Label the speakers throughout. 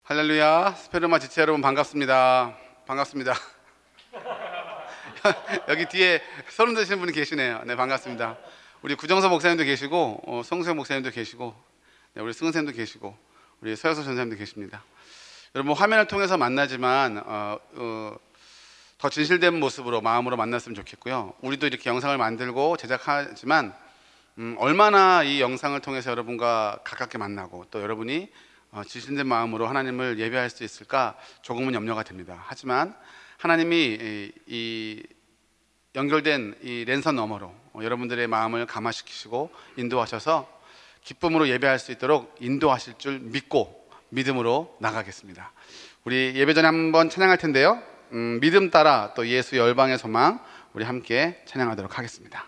Speaker 1: 할렐루야. 스페르마 지체 여러분 반갑습니다. 반갑습니다. 여기 뒤에 소름 돋으시는 분이 계시네요. 네, 반갑습니다. 우리 구정서 목사님도 계시고 성수영 목사님도 계시고, 네, 우리 승은 쌤도 계시고, 우리 서여서 전사님도 계십니다. 여러분 화면을 통해서 만나지만 더 진실된 모습으로 마음으로 만났으면 좋겠고요. 우리도 이렇게 영상을 만들고 제작하지만 얼마나 이 영상을 통해서 여러분과 가깝게 만나고 또 여러분이 진실된 마음으로 하나님을 예배할 수 있을까 조금은 염려가 됩니다. 하지만 하나님이 이 연결된 이 랜선 너머로 여러분들의 마음을 감화시키시고 인도하셔서 기쁨으로 예배할 수 있도록 인도하실 줄 믿고 믿음으로 나가겠습니다. 우리 예배 전에 한번 찬양할 텐데요. 믿음 따라 또 예수 열방의 소망, 우리 함께 찬양하도록 하겠습니다.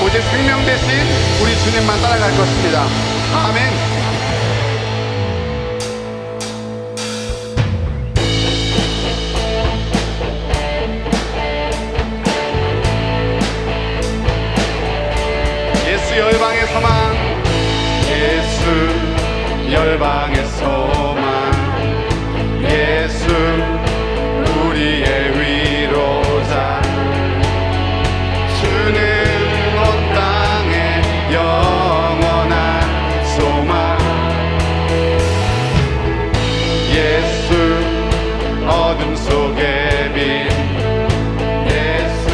Speaker 1: 오직 생명 대신 우리 주님만 따라갈 것입니다. 아멘. 예수 열방의 소망, 예수 열방의 소망, 예수 우리의 위로자, 주는 온 땅의 영원한 소망, 예수 어둠 속에 빛, 예수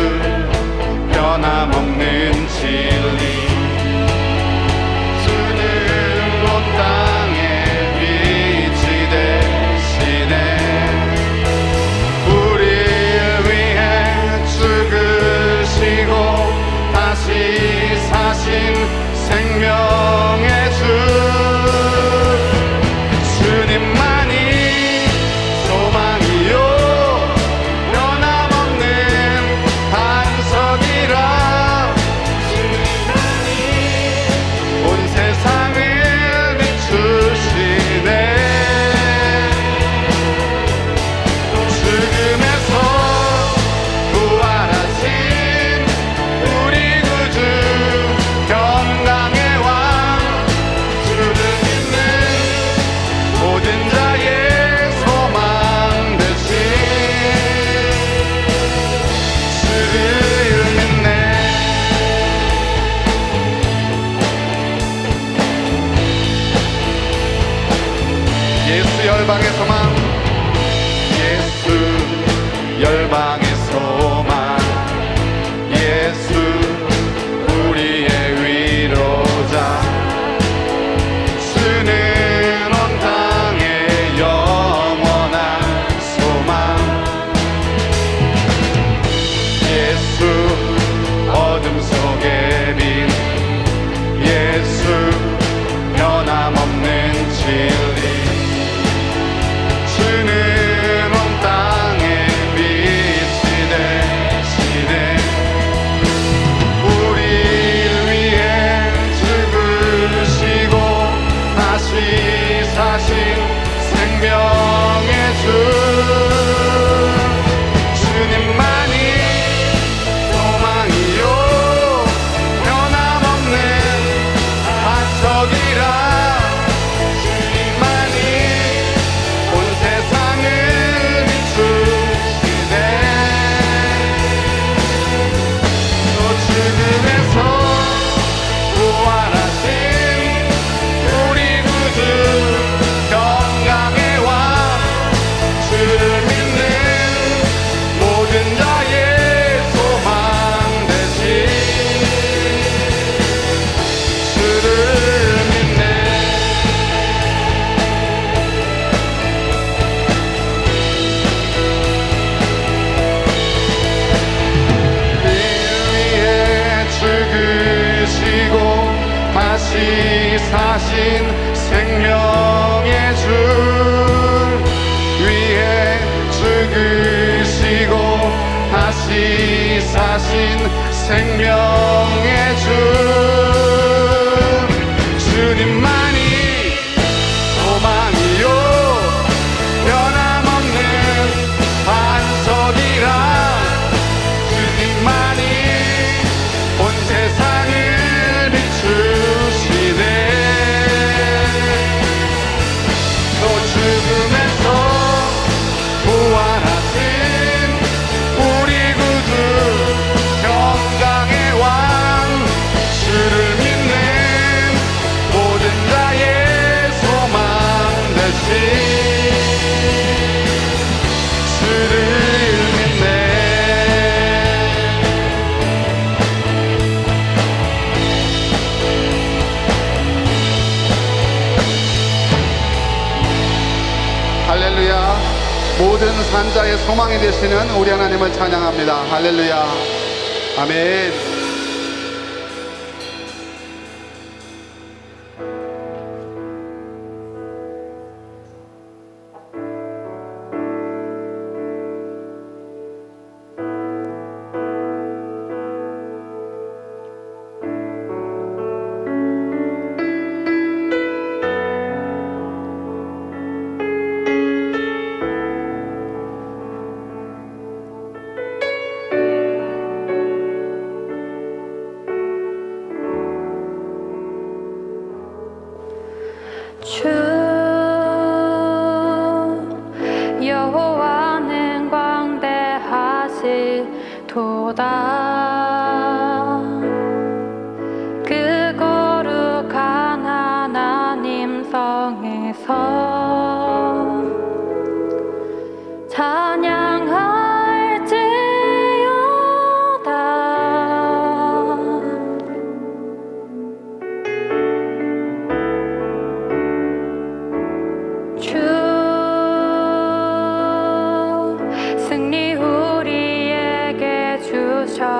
Speaker 1: 변함없는 진리, 생명의 주 주님만이 소망이요 변함없는 반석이라 주님만이 온 세상을 비추시네 죽음에서 부활하신 우리 구주 건강의 왕 주를 믿는 모든 자의 소망 되신 주를 믿네 예수 열방의 소망 예수 열방의 소망 예수 우리의 위로자 주는 온 땅의 영원한 소망 예수 어둠 속에 빛 예수 변함없는 진리 주는 온 땅의 빛이 되시네 우리를 위해 죽으시고 다시 사신 생명의 주 주님만이 소망이요 변함없는 반석이라 주님만이 온 세상을 비추시네 또 죽음에서 부활하신 우리 구주 건강의 왕 주를 믿는 모든 자의 소망 되신 주를 믿네 위에 죽으시고 다시 사신 생명의 주 위에 죽으시고 다시 사신 생명의 주 주님만이 소망이요 변함없는 반석이라 주님만이 온 세상을 비추시네 또 죽음에서 부활하신 우리 구주 건강의 왕 주를 믿는 모든 자의 소망 되신 주를 믿네 할렐루야 모든 산자의 소망이 되시는 우리 하나님을 찬양합니다. 할렐루야 아멘.
Speaker 2: 도다. 그 거룩한 하나님 성에서 찬양할지어다. 주 승리 우리에게 주셨도다.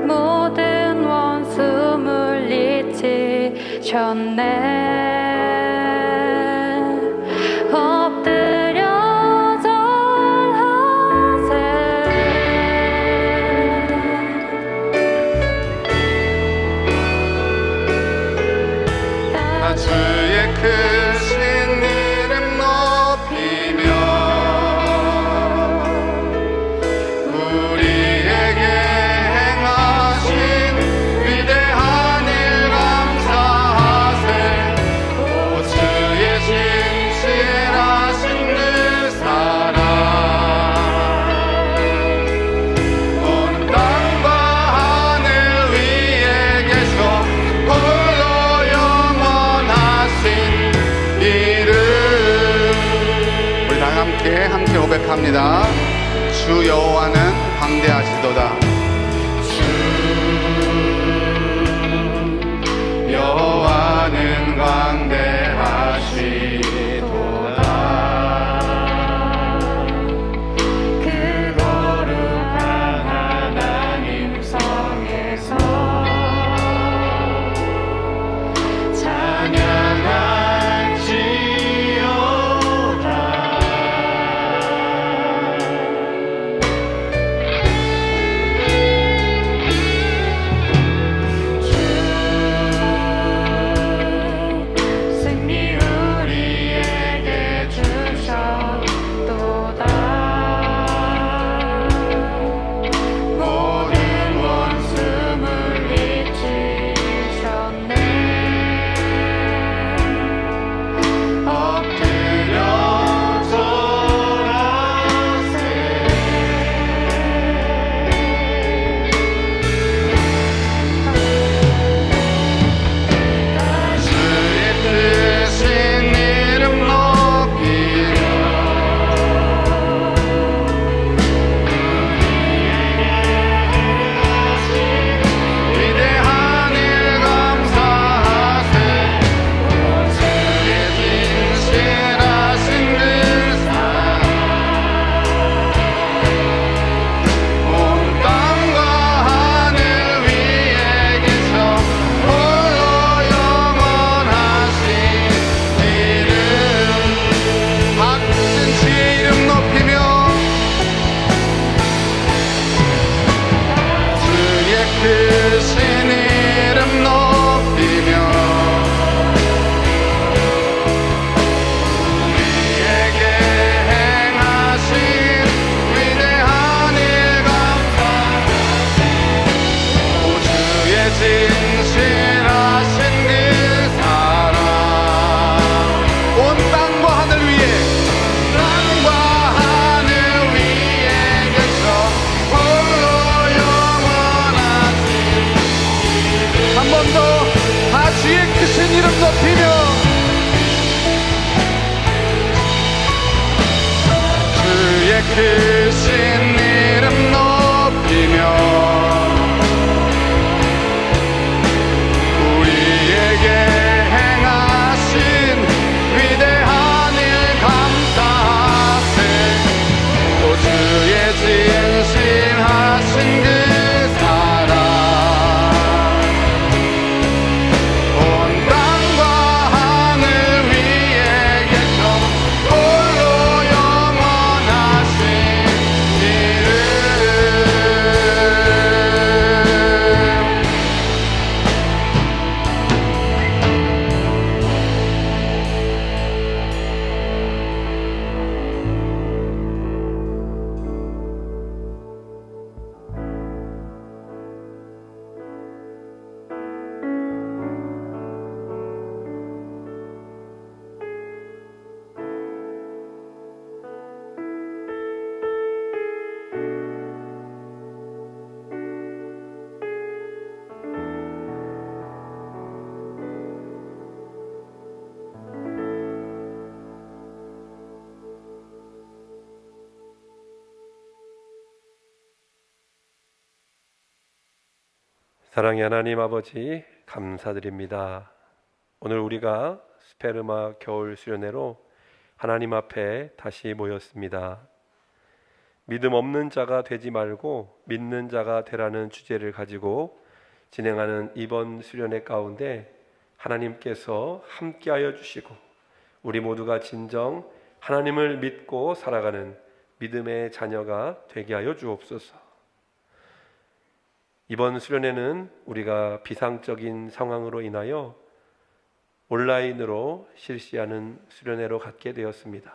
Speaker 2: 모든 원수 물리치셨네. 엎드려 절하세.
Speaker 1: 나 주의 크신 이름 높이며 우리에게 행하신 위대한 일 감사하세. 오 주의 진실하신 그 사랑 온 땅과 하늘 위에 계셔 홀로 영원하신 이름. 우리 다 함께 고백합니다. 주 여호와는 광대하시도다. 주 여호와는 광대하시도다.
Speaker 2: 그 거룩한 하나님 성에서
Speaker 1: 찬양할지어다.
Speaker 2: 승리 우리에게 주셨도다. 모든 원수 물리치셨네.
Speaker 1: 엎드려 절하세. 주의 크신 이름 높이며 위대한 일 감사하세. 주의 진실하신 그 사랑 온 땅과 하늘 위에 계셔 홀로 영원하신 이름. 박수치 이름 높이며 주의 크신 이름 높이며 우리에게 행하신 위대한 일 감사하세. 오 주의 진실하신 그 사랑 온 땅과 하늘 위에 계셔 홀로 영원하신. 한 번 더 다 주의 크신 이름 높이며 주의 크신 이름 높이며 우리에게 행하신 위대한 일 감사하세. 오 주의 진실하신 그 사랑 온 땅과 하늘 위에 계셔 홀로 영원하신 이름.
Speaker 3: 사랑의 하나님 아버지, 감사드립니다. 오늘 우리가 스페르마 겨울 수련회로 하나님 앞에 다시 모였습니다. 믿음 없는 자가 되지 말고 믿는 자가 되라는 주제를 가지고 진행하는 이번 수련회 가운데 하나님께서 함께하여 주시고 우리 모두가 진정 하나님을 믿고 살아가는 믿음의 자녀가 되게 하여 주옵소서. 이번 수련회는 우리가 비상적인 상황으로 인하여 온라인으로 실시하는 수련회로 갖게 되었습니다.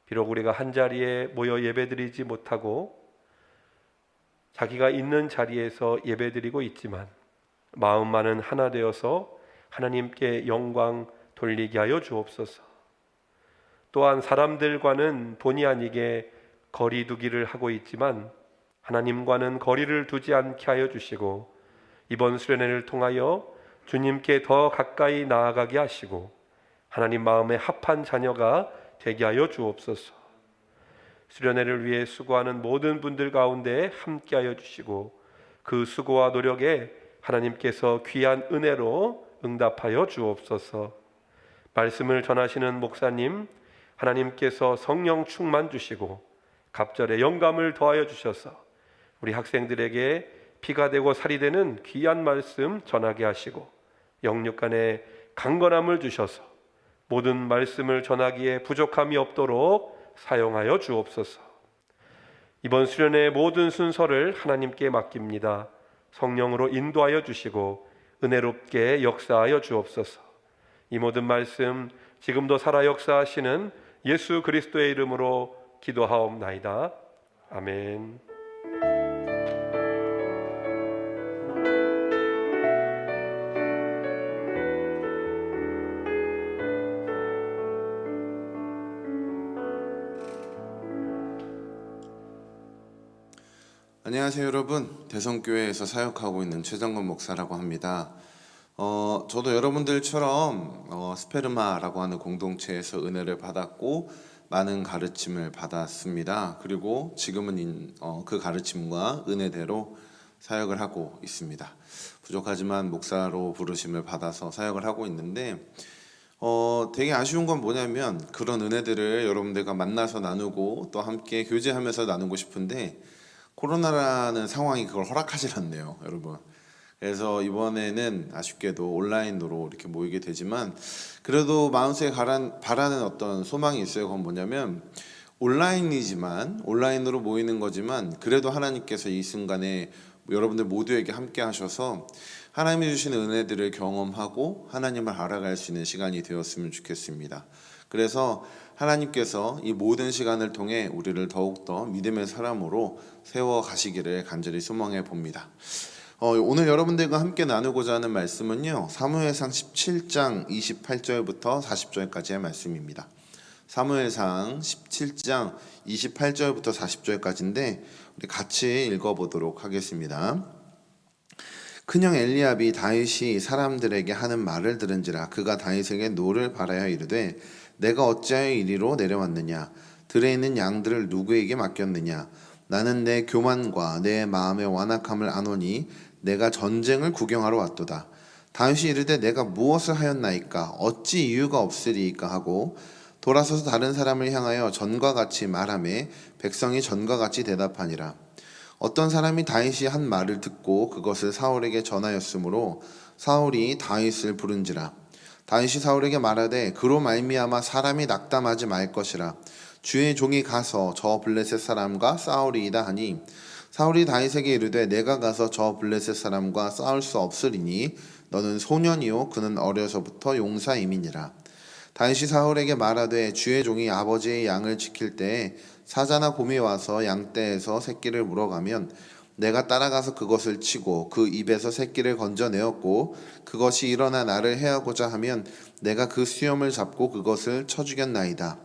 Speaker 3: 비록 우리가 한 자리에 모여 예배드리지 못하고 자기가 있는 자리에서 예배드리고 있지만 마음만은 하나 되어서 하나님께 영광 돌리게 하여 주옵소서. 또한 사람들과는 본의 아니게 거리 두기를 하고 있지만 하나님과는 거리를 두지 않게 하여 주시고 이번 수련회를 통하여 주님께 더 가까이 나아가게 하시고 하나님 마음에 합한 자녀가 되게 하여 주옵소서. 수련회를 위해 수고하는 모든 분들 가운데 함께하여 주시고 그 수고와 노력에 하나님께서 귀한 은혜로 응답하여 주옵소서. 말씀을 전하시는 목사님, 하나님께서 성령 충만 주시고 갑절에 영감을 더하여 주셔서 우리 학생들에게 피가 되고 살이 되는 귀한 말씀 전하게 하시고 영육간에 강건함을 주셔서 모든 말씀을 전하기에 부족함이 없도록 사용하여 주옵소서. 이번 수련의 모든 순서를 하나님께 맡깁니다. 성령으로 인도하여 주시고 은혜롭게 역사하여 주옵소서. 이 모든 말씀 지금도 살아 역사하시는 예수 그리스도의 이름으로 기도하옵나이다. 아멘.
Speaker 4: 안녕하세요 여러분, 대성교회에서 사역하고 있는 최정건 목사라고 합니다. 저도 여러분들처럼 스페르마라고 하는 공동체에서 은혜를 받았고 많은 가르침을 받았습니다. 그리고 지금은 그 가르침과 은혜대로 사역을 하고 있습니다. 부족하지만 목사로 부르심을 받아서 사역을 하고 있는데 되게 아쉬운 건 뭐냐면 그런 은혜들을 여러분들과 만나서 나누고 또 함께 교제하면서 나누고 싶은데 코로나라는 상황이 그걸 허락하지 않네요, 여러분. 그래서 이번에는 아쉽게도 온라인으로 이렇게 모이게 되지만 그래도 마음속에 바라는 어떤 소망이 있어요. 그건 뭐냐면 온라인으로 모이는 거지만 그래도 하나님께서 이 순간에 여러분들 모두에게 함께 하셔서 하나님이 주시는 은혜들을 경험하고 하나님을 알아갈 수 있는 시간이 되었으면 좋겠습니다. 그래서 하나님께서 이 모든 시간을 통해 우리를 더욱더 믿음의 사람으로 세워가시기를 간절히 소망해 봅니다. 오늘 여러분들과 함께 나누고자 하는 말씀은요, 사무엘상 17장 28절부터 40절까지의 말씀입니다. 사무엘상 17장 28절부터 40절까지인데 우리 같이 읽어보도록 하겠습니다. 큰형 엘리압이 다윗이 사람들에게 하는 말을 들은지라 그가 다윗에게 노를 바라여 이르되 내가 어찌하여 이리로 내려왔느냐? 들에 있는 양들을 누구에게 맡겼느냐? 나는 내 교만과 내 마음의 완악함을 아노니 내가 전쟁을 구경하러 왔도다. 다윗이 이르되 내가 무엇을 하였나이까? 어찌 이유가 없으리이까 하고 돌아서서 다른 사람을 향하여 전과 같이 말하매 백성이 전과 같이 대답하니라. 어떤 사람이 다윗이 한 말을 듣고 그것을 사울에게 전하였으므로 사울이 다윗을 부른지라. 다윗이 사울에게 말하되 그로 말미암아 사람이 낙담하지 말 것이라. 주의 종이 가서 저 블레셋 사람과 싸우리이다 하니 사울이 다윗에게 이르되 내가 가서 저 블레셋 사람과 싸울 수 없으리니 너는 소년이요 그는 어려서부터 용사임이니라. 다윗이 사울에게 말하되 주의 종이 아버지의 양을 지킬 때에 사자나 곰이 와서 양떼에서 새끼를 물어가면 내가 따라가서 그것을 치고 그 입에서 새끼를 건져내었고 그것이 일어나 나를 해하고자 하면 내가 그 수염을 잡고 그것을 쳐 죽였나이다.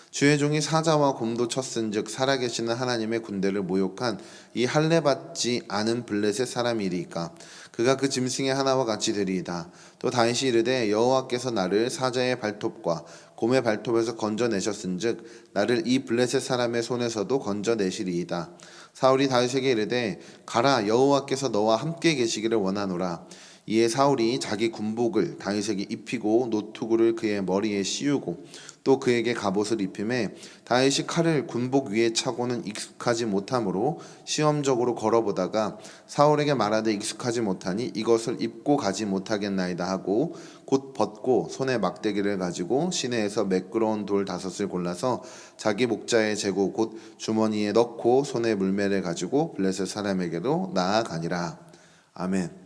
Speaker 4: 주의 종이 사자와 곰도 쳤은즉 살아계시는 하나님의 군대를 모욕한 이 할례받지 않은 블레셋 사람이리이까 그가 그 짐승의 하나와 같이 되리이다. 또 다윗이 이르되 여호와께서 나를 사자의 발톱과 곰의 발톱에서 건져내셨은즉 나를 이 블레셋 사람의 손에서도 건져내시리이다. 사울이 다윗에게 이르되 가라, 여호와께서 너와 함께 계시기를 원하노라. 이에 사울이 자기 군복을 다윗에게 입히고 노투구를 그의 머리에 씌우고 또 그에게 갑옷을 입히매 다윗이 칼을 군복 위에 차고는 익숙하지 못하므로 시험적으로 걸어보다가 사울에게 말하되 익숙하지 못하니 이것을 입고 가지 못하겠나이다 하고 곧 벗고 손에 막대기를 가지고 시내에서 매끄러운 돌 5을 골라서 자기 목자에 재고 곧 주머니에 넣고 손에 물매를 가지고 블레셋 사람에게로 나아가니라. 아멘.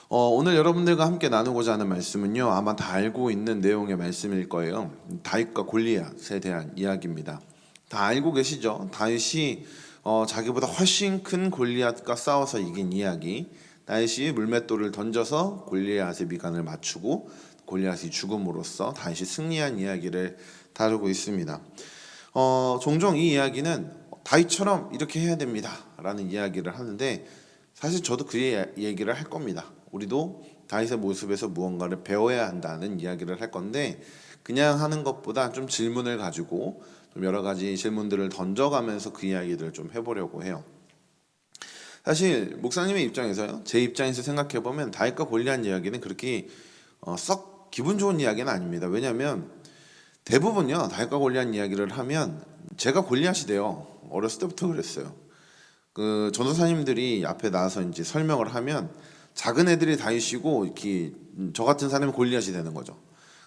Speaker 4: 오늘 여러분들과 함께 나누고자 하는 말씀은요, 아마 다 알고 있는 내용의 말씀일 거예요. 다윗과 골리앗에 대한 이야기입니다. 다 알고 계시죠? 다윗이 자기보다 훨씬 큰 골리앗과 싸워서 이긴 이야기. 다윗이 물맷돌을 던져서 골리앗의 미간을 맞추고 골리앗이 죽음으로써 다윗이 승리한 이야기를 다루고 있습니다. 종종 이 이야기는 다윗처럼 이렇게 해야 됩니다 라는 이야기를 하는데, 사실 저도 그 얘기를 할 겁니다. 우리도 다윗의 모습에서 무언가를 배워야 한다는 이야기를 할 건데, 그냥 하는 것보다 좀 질문을 가지고 좀 여러 가지 질문들을 던져가면서 그 이야기들을 좀 해보려고 해요. 사실 목사님의 입장에서요, 제 입장에서 생각해보면 다윗과 골리앗 이야기는 그렇게 썩 기분 좋은 이야기는 아닙니다. 왜냐하면 대부분요, 다윗과 골리앗 이야기를 하면 제가 골리앗이 돼요. 어렸을 때부터 그랬어요. 그 전도사님들이 앞에 나와서 이제 설명을 하면 작은 애들이 다윗이고 이렇게 저 같은 사람이 골리앗이 되는 거죠.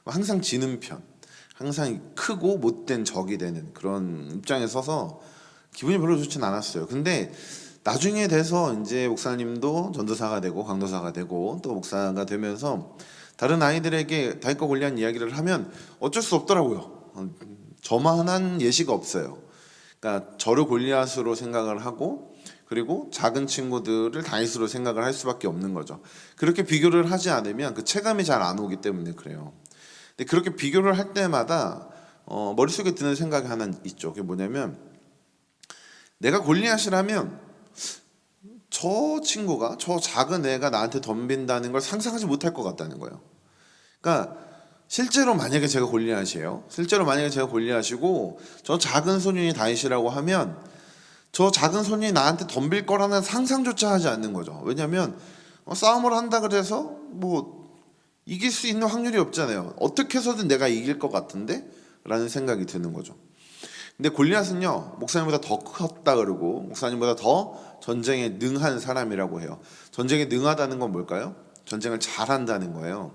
Speaker 4: 항상 지는 편, 항상 크고 못된 적이 되는 그런 입장에 서서 기분이 별로 좋진 않았어요. 근데 나중에 돼서 이제 목사님도 전도사가 되고 강도사가 되고 또 목사가 되면서 다른 아이들에게 다윗과 골리앗 이야기를 하면 어쩔 수 없더라고요. 저만한 예시가 없어요. 그러니까 저를 골리앗으로 생각을 하고, 그리고 작은 친구들을 다윗으로 생각을 할 수밖에 없는 거죠. 그렇게 비교를 하지 않으면 그 체감이 잘 안 오기 때문에 그래요. 근데 그렇게 비교를 할 때마다 머릿속에 드는 생각이 하나 있죠. 그게 뭐냐면, 내가 골리앗이라면 저 친구가, 저 작은 애가 나한테 덤빈다는 걸 상상하지 못할 것 같다는 거예요. 그러니까 실제로 만약에 제가 골리앗이에요. 실제로 만약에 제가 골리앗이고 저 작은 소년이 다윗이라고 하면 저 작은 소년이 나한테 덤빌 거라는 상상조차 하지 않는 거죠. 왜냐하면 싸움을 한다 그래서 뭐 이길 수 있는 확률이 없잖아요. 어떻게 해서든 내가 이길 것 같은데? 라는 생각이 드는 거죠. 근데 골리앗은요, 목사님보다 더 컸다 그러고 목사님보다 더 전쟁에 능한 사람이라고 해요. 전쟁에 능하다는 건 뭘까요? 전쟁을 잘한다는 거예요.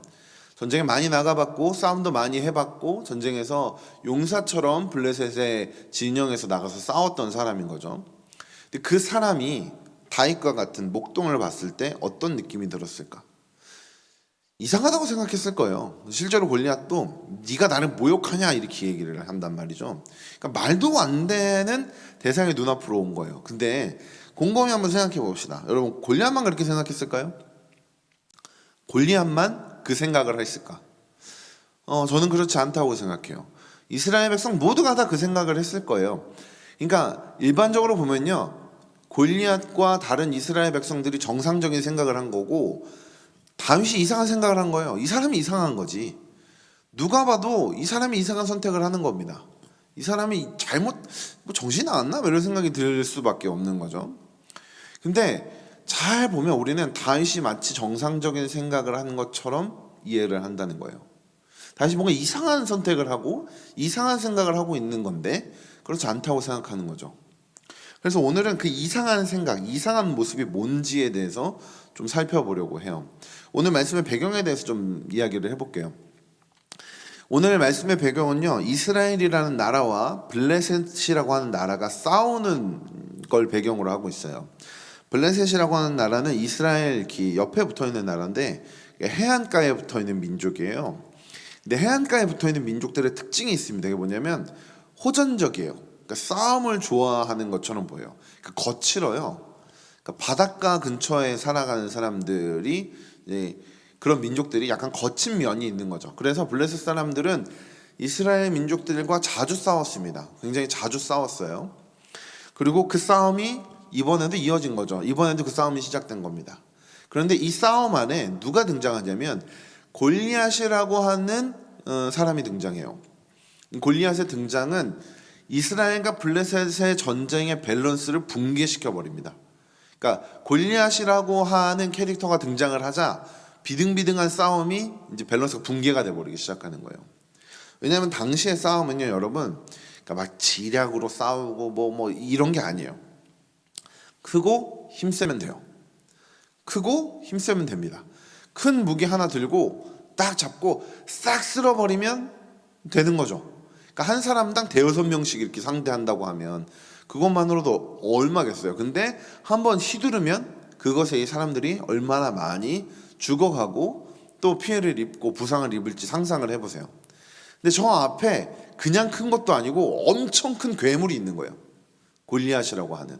Speaker 4: 전쟁에 많이 나가봤고 싸움도 많이 해봤고 전쟁에서 용사처럼 블레셋의 진영에서 나가서 싸웠던 사람인 거죠. 근데 그 사람이 다윗과 같은 목동을 봤을 때 어떤 느낌이 들었을까? 이상하다고 생각했을 거예요. 실제로 골리앗도 네가 나를 모욕하냐 이렇게 얘기를 한단 말이죠. 그러니까 말도 안 되는 대상이 눈앞으로 온 거예요. 근데 곰곰이 한번 생각해 봅시다. 여러분, 골리앗만 그렇게 생각했을까요? 골리앗만 그 생각을 했을까? 저는 그렇지 않다고 생각해요. 이스라엘 백성 모두가 다 그 생각을 했을 거예요. 그러니까 일반적으로 보면요, 골리앗과 다른 이스라엘 백성들이 정상적인 생각을 한 거고 다윗이 이상한 생각을 한 거예요. 이 사람이 이상한 거지. 누가 봐도 이 사람이 이상한 선택을 하는 겁니다. 이 사람이 잘못 정신 나갔나? 이런 생각이 들 수밖에 없는 거죠. 근데 잘 보면 우리는 다윗이 마치 정상적인 생각을 하는 것처럼 이해를 한다는 거예요. 다윗이 뭔가 이상한 선택을 하고 이상한 생각을 하고 있는 건데 그렇지 않다고 생각하는 거죠. 그래서 오늘은 그 이상한 생각, 이상한 모습이 뭔지에 대해서 좀 살펴보려고 해요. 오늘 말씀의 배경에 대해서 좀 이야기를 해볼게요. 오늘 말씀의 배경은요, 이스라엘이라는 나라와 블레셋이라고 하는 나라가 싸우는 걸 배경으로 하고 있어요. 블레셋이라고 하는 나라는 이스라엘 옆에 붙어있는 나라인데 해안가에 붙어있는 민족이에요. 근데 해안가에 붙어있는 민족들의 특징이 있습니다. 그게 뭐냐면 호전적이에요. 그러니까 싸움을 좋아하는 것처럼 보여요. 그러니까 거칠어요. 그러니까 바닷가 근처에 살아가는 사람들이 이제 그런 민족들이 약간 거친 면이 있는 거죠. 그래서 블레셋 사람들은 이스라엘 민족들과 자주 싸웠습니다. 굉장히 자주 싸웠어요. 그리고 그 싸움이 이번에도 이어진 거죠. 이번에도 그 싸움이 시작된 겁니다. 그런데 이 싸움 안에 누가 등장하냐면 골리앗이라고 하는 사람이 등장해요. 골리앗의 등장은 이스라엘과 블레셋의 전쟁의 밸런스를 붕괴시켜 버립니다. 그러니까 골리앗이라고 하는 캐릭터가 등장을 하자 비등비등한 싸움이 이제 밸런스가 붕괴가 돼 버리기 시작하는 거예요. 왜냐하면 당시의 싸움은요, 여러분, 그러니까 막 지략으로 싸우고 뭐 이런 게 아니에요. 크고 힘세면 돼요. 크고 힘세면 됩니다. 큰 무기 하나 들고 딱 잡고 싹 쓸어버리면 되는 거죠. 그러니까 한 사람당 대여섯 명씩 이렇게 상대한다고 하면 그것만으로도 얼마겠어요. 근데 한번 휘두르면 그것에 이 사람들이 얼마나 많이 죽어가고 또 피해를 입고 부상을 입을지 상상을 해보세요. 근데 저 앞에 그냥 큰 것도 아니고 엄청 큰 괴물이 있는 거예요. 골리앗이라고 하는.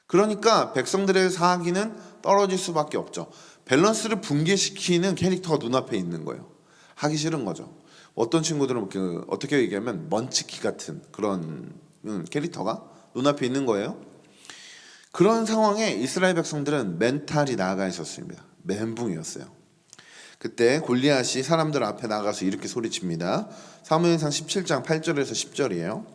Speaker 4: 그러니까 백성들의 사기는 떨어질 수밖에 없죠. 밸런스를 붕괴시키는 캐릭터가 눈앞에 있는 거예요. 하기 싫은 거죠. 어떤 친구들은 어떻게 얘기하면 먼치키 같은 그런 캐릭터가 눈앞에 있는 거예요. 그런 상황에 이스라엘 백성들은 멘탈이 나가 있었습니다. 멘붕이었어요. 그때 골리앗이 사람들 앞에 나가서 이렇게 소리칩니다. 사무엘상 17장 8절에서 10절이에요.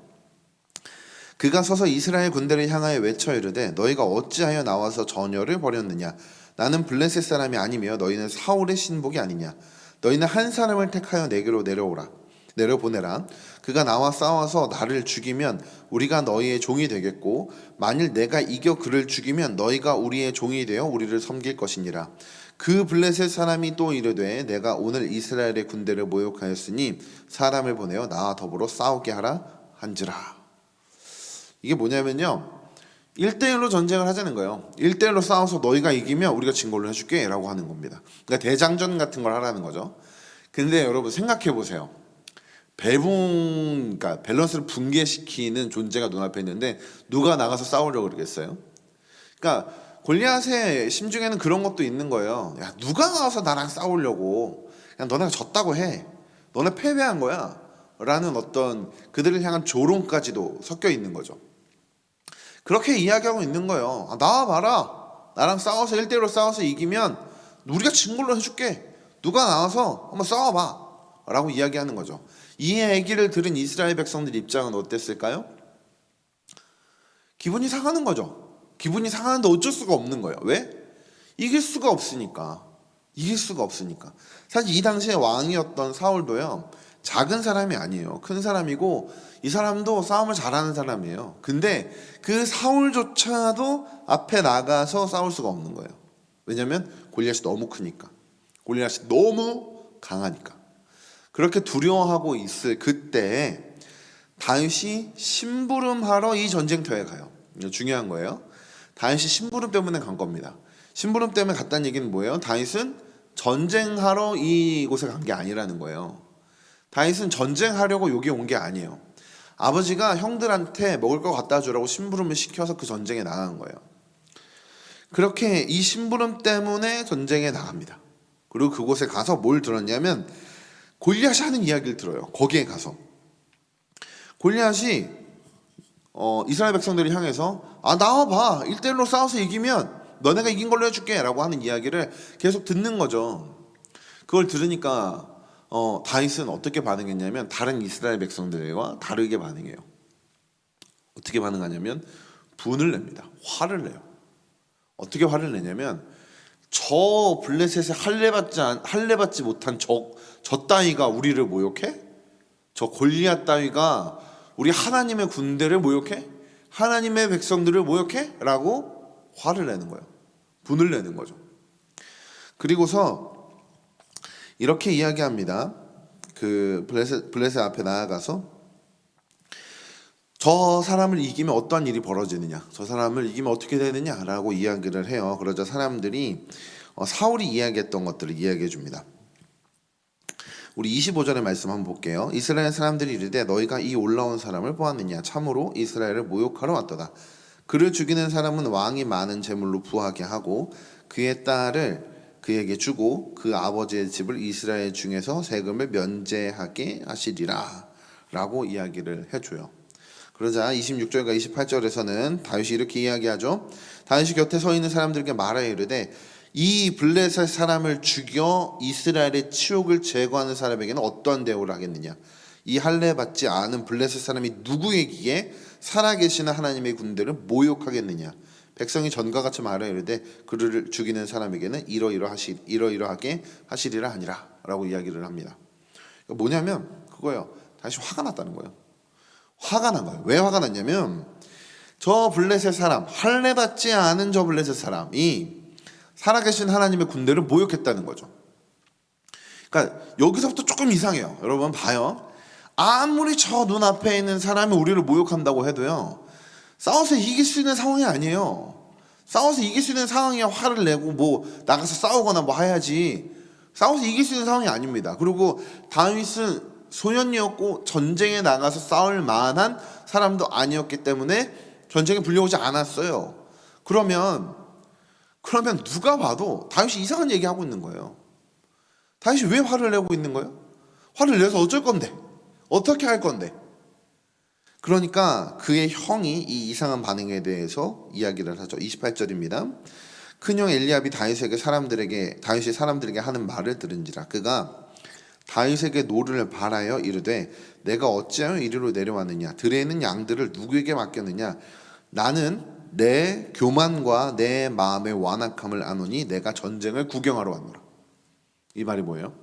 Speaker 4: 그가 서서 이스라엘 군대를 향하여 외쳐 이르되 너희가 어찌하여 나와서 전열을 벌였느냐. 나는 블레셋 사람이 아니며 너희는 사울의 신복이 아니냐. 너희는 한 사람을 택하여 내게로 내려보내라. 그가 나와 싸워서 나를 죽이면 우리가 너희의 종이 되겠고 만일 내가 이겨 그를 죽이면 너희가 우리의 종이 되어 우리를 섬길 것이니라. 그 블레셋 사람이 또 이르되 내가 오늘 이스라엘의 군대를 모욕하였으니 사람을 보내어 나와 더불어 싸우게 하라 한지라. 이게 뭐냐면요, 1대1로 전쟁을 하자는 거예요. 1대1로 싸워서 너희가 이기면 우리가 진 걸로 해줄게 라고 하는 겁니다. 그러니까 대장전 같은 걸 하라는 거죠. 근데 여러분 생각해 보세요. 그러니까 밸런스를 붕괴시키는 존재가 눈앞에 있는데 누가 나가서 싸우려고 그러겠어요? 그러니까 골리앗의 심중에는 그런 것도 있는 거예요. 야, 누가 나와서 나랑 싸우려고. 그냥 너네가 졌다고 해. 너네 패배한 거야 라는 어떤 그들을 향한 조롱까지도 섞여 있는 거죠. 그렇게 이야기하고 있는 거예요. 아, 나와봐라. 나랑 싸워서 1대1로 싸워서 이기면 우리가 진 걸로 해줄게. 누가 나와서 한번 싸워봐 라고 이야기하는 거죠. 이 얘기를 들은 이스라엘 백성들 입장은 어땠을까요? 기분이 상하는 거죠. 기분이 상하는데 어쩔 수가 없는 거예요. 왜? 이길 수가 없으니까. 사실 이 당시에 왕이었던 사울도요, 작은 사람이 아니에요. 큰 사람이고 이 사람도 싸움을 잘하는 사람이에요. 근데 그 사울조차도 앞에 나가서 싸울 수가 없는 거예요. 왜냐하면 골리앗이 너무 크니까. 골리앗이 너무 강하니까. 그렇게 두려워하고 있을 그때 다윗이 심부름하러 이 전쟁터에 가요. 이거 중요한 거예요. 다윗이 심부름 때문에 간 겁니다. 심부름 때문에 갔다는 얘기는 뭐예요? 다윗은 전쟁하러 이곳에 간 게 아니라는 거예요. 다윗은 전쟁하려고 여기 온 게 아니에요. 아버지가 형들한테 먹을 거 갖다 주라고 심부름을 시켜서 그 전쟁에 나간 거예요. 그렇게 이 심부름 때문에 전쟁에 나갑니다. 그리고 그곳에 가서 뭘 들었냐면 골리앗이 하는 이야기를 들어요. 거기에 가서 골리앗이 이스라엘 백성들을 향해서 아, 나와봐. 1대1로 싸워서 이기면 너네가 이긴 걸로 해줄게 라고 하는 이야기를 계속 듣는 거죠. 그걸 들으니까 다윗은 어떻게 반응했냐면 다른 이스라엘 백성들과 다르게 반응해요. 어떻게 반응하냐면 분을 냅니다. 화를 내요. 어떻게 화를 내냐면 저 블레셋에 할례받지 못한 저 따위가 우리를 모욕해? 저 골리앗 따위가 우리 하나님의 군대를 모욕해? 하나님의 백성들을 모욕해? 라고 화를 내는 거예요. 분을 내는 거죠. 그리고서 이렇게 이야기합니다. 그 블레셋 앞에 나아가서 저 사람을 이기면 어떠한 일이 벌어지느냐, 저 사람을 이기면 어떻게 되느냐라고 이야기를 해요. 그러자 사람들이 사울이 이야기했던 것들을 이야기해 줍니다. 우리 25절의 말씀 한번 볼게요. 이스라엘 사람들이 이르되 너희가 이 올라온 사람을 보았느냐, 참으로 이스라엘을 모욕하러 왔도다. 그를 죽이는 사람은 왕이 많은 재물로 부하게 하고 그의 딸을 그에게 주고 그 아버지의 집을 이스라엘 중에서 세금을 면제하게 하시리라 라고 이야기를 해줘요. 그러자 26절과 28절에서는 다윗이 이렇게 이야기하죠. 다윗이 곁에 서 있는 사람들에게 말하여 이르되 이 블레셋 사람을 죽여 이스라엘의 치욕을 제거하는 사람에게는 어떠한 대우를 하겠느냐? 이 할례 받지 않은 블레셋 사람이 누구에게 살아계시는 하나님의 군대를 모욕하겠느냐? 백성이 전과 같이 말하여 이르되 그를 죽이는 사람에게는 이러이러하게 하시리라 하니라 라고 이야기를 합니다. 그러니까 뭐냐면 그거예요. 다시 화가 났다는 거예요. 화가 난 거예요. 왜 화가 났냐면 저 블레셋 사람, 할례 받지 않은 저 블레셋 사람이 살아계신 하나님의 군대를 모욕했다는 거죠. 그러니까 여기서부터 조금 이상해요. 여러분 봐요. 아무리 저 눈앞에 있는 사람이 우리를 모욕한다고 해도요, 싸워서 이길 수 있는 상황이 아니에요. 싸워서 이길 수 있는 상황이야 화를 내고 뭐 나가서 싸우거나 뭐 해야지. 싸워서 이길 수 있는 상황이 아닙니다. 그리고 다윗은 소년이었고 전쟁에 나가서 싸울 만한 사람도 아니었기 때문에 전쟁에 불려오지 않았어요. 그러면 누가 봐도 다윗이 이상한 얘기하고 있는 거예요. 다윗이 왜 화를 내고 있는 거예요? 화를 내서 어쩔 건데? 어떻게 할 건데? 그러니까 그의 형이 이 이상한 반응에 대해서 이야기를 하죠. 28절입니다. 큰형 엘리압이 다윗이 사람들에게 하는 말을 들은지라 그가 다윗에게 노를 바라여 이르되 내가 어찌하여 이리로 내려왔느냐? 들에 있는 양들을 누구에게 맡겼느냐? 나는 내 교만과 내 마음의 완악함을 아노니 내가 전쟁을 구경하러 왔노라. 이 말이 뭐예요?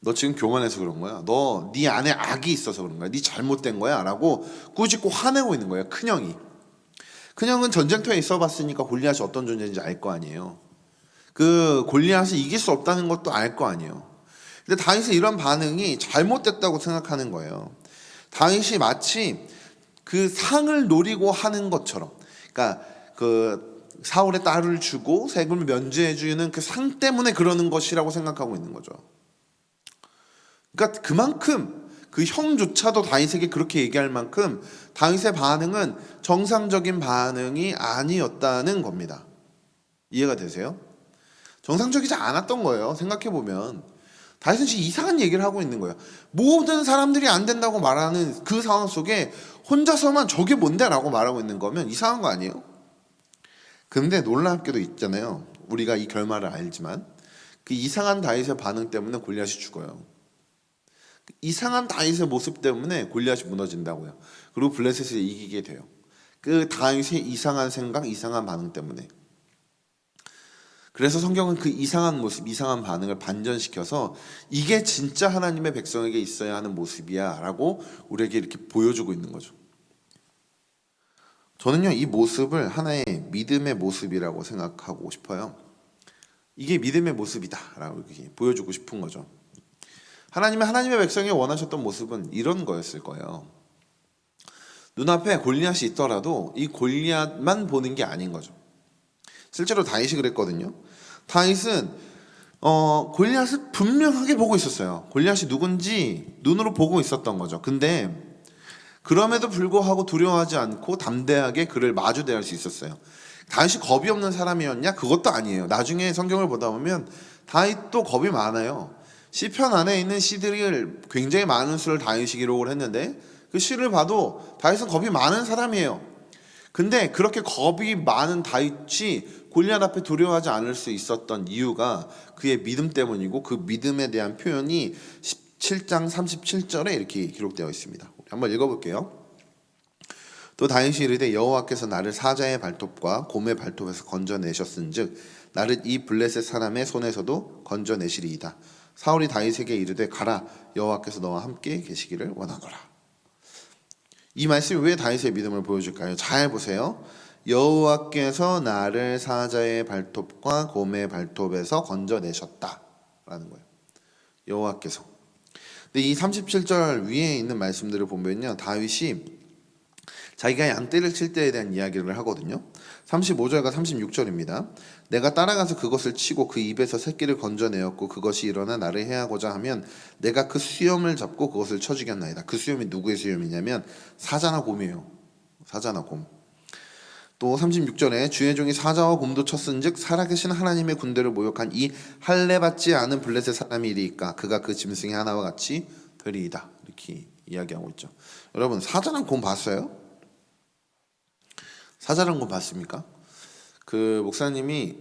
Speaker 4: 너 지금 교만해서 그런 거야. 너 네 안에 악이 있어서 그런 거야. 네 잘못된 거야 라고 꾸짖고 화내고 있는 거예요. 큰형이. 큰형은 전쟁터에 있어봤으니까 골리앗이 어떤 존재인지 알 거 아니에요. 그 골리앗을 이길 수 없다는 것도 알 거 아니에요. 근데 다윗의 이런 반응이 잘못됐다고 생각하는 거예요. 다윗이 마치 그 상을 노리고 하는 것처럼, 그러니까 그 사울의 딸을 주고 세금을 면제해 주는 그 상 때문에 그러는 것이라고 생각하고 있는 거죠. 그러니까 그만큼 그 형조차도 다윗에게 그렇게 얘기할 만큼 다윗의 반응은 정상적인 반응이 아니었다는 겁니다. 이해가 되세요? 정상적이지 않았던 거예요. 생각해보면 다윗은 지금 이상한 얘기를 하고 있는 거예요. 모든 사람들이 안 된다고 말하는 그 상황 속에 혼자서만 저게 뭔데? 라고 말하고 있는 거면 이상한 거 아니에요? 근데 놀랍게도 있잖아요. 우리가 이 결말을 알지만 그 이상한 다윗의 반응 때문에 골리앗이 죽어요. 이상한 다윗의 모습 때문에 골리앗이 무너진다고요. 그리고 블레셋을 이기게 돼요. 그 다윗의 이상한 생각, 이상한 반응 때문에. 그래서 성경은 그 이상한 모습, 이상한 반응을 반전시켜서 이게 진짜 하나님의 백성에게 있어야 하는 모습이야 라고 우리에게 이렇게 보여주고 있는 거죠. 저는요, 이 모습을 하나의 믿음의 모습이라고 생각하고 싶어요. 이게 믿음의 모습이다 라고 이렇게 보여주고 싶은 거죠. 하나님의 백성이 원하셨던 모습은 이런 거였을 거예요. 눈앞에 골리앗이 있더라도 이 골리앗만 보는 게 아닌 거죠. 실제로 다윗이 그랬거든요. 다윗은 골리앗을 분명하게 보고 있었어요. 골리앗이 누군지 눈으로 보고 있었던 거죠. 근데 그럼에도 불구하고 두려워하지 않고 담대하게 그를 마주대할 수 있었어요. 다윗이 겁이 없는 사람이었냐? 그것도 아니에요. 나중에 성경을 보다 보면 다윗도 겁이 많아요. 시편 안에 있는 시들이 굉장히 많은 수를 다윗이 기록을 했는데 그 시를 봐도 다윗은 겁이 많은 사람이에요. 근데 그렇게 겁이 많은 다윗이 골리앗 앞에 두려워하지 않을 수 있었던 이유가 그의 믿음 때문이고 그 믿음에 대한 표현이 17장 37절에 이렇게 기록되어 있습니다. 한번 읽어볼게요. 또 다윗이 이르되 여호와께서 나를 사자의 발톱과 곰의 발톱에서 건져내셨은즉 나를 이 블레셋 사람의 손에서도 건져내시리이다. 사울이 다윗에게 이르되 가라 여호와께서 너와 함께 계시기를 원하노라. 이 말씀이 왜 다윗의 믿음을 보여줄까요? 잘 보세요. 여호와께서 나를 사자의 발톱과 곰의 발톱에서 건져내셨다라는 거예요. 여호와께서. 근데 이 37절 위에 있는 말씀들을 보면요, 다윗이 자기가 양떼를 칠 때에 대한 이야기를 하거든요. 35절과 36절입니다. 내가 따라가서 그것을 치고 그 입에서 새끼를 건져내었고 그것이 일어나 나를 해하고자 하면 내가 그 수염을 잡고 그것을 쳐 죽였나이다. 그 수염이 누구의 수염이냐면 사자나 곰이에요. 사자나 곰. 또 36절에 주의 종이 사자와 곰도 쳤은즉 살아계신 하나님의 군대를 모욕한 이 할례 받지 않은 블레셋 사람이리까 그가 그 짐승의 하나와 같이 되리이다. 이렇게 이야기하고 있죠. 여러분 사자랑 곰 봤어요? 사자랑 곰 봤습니까? 그 목사님이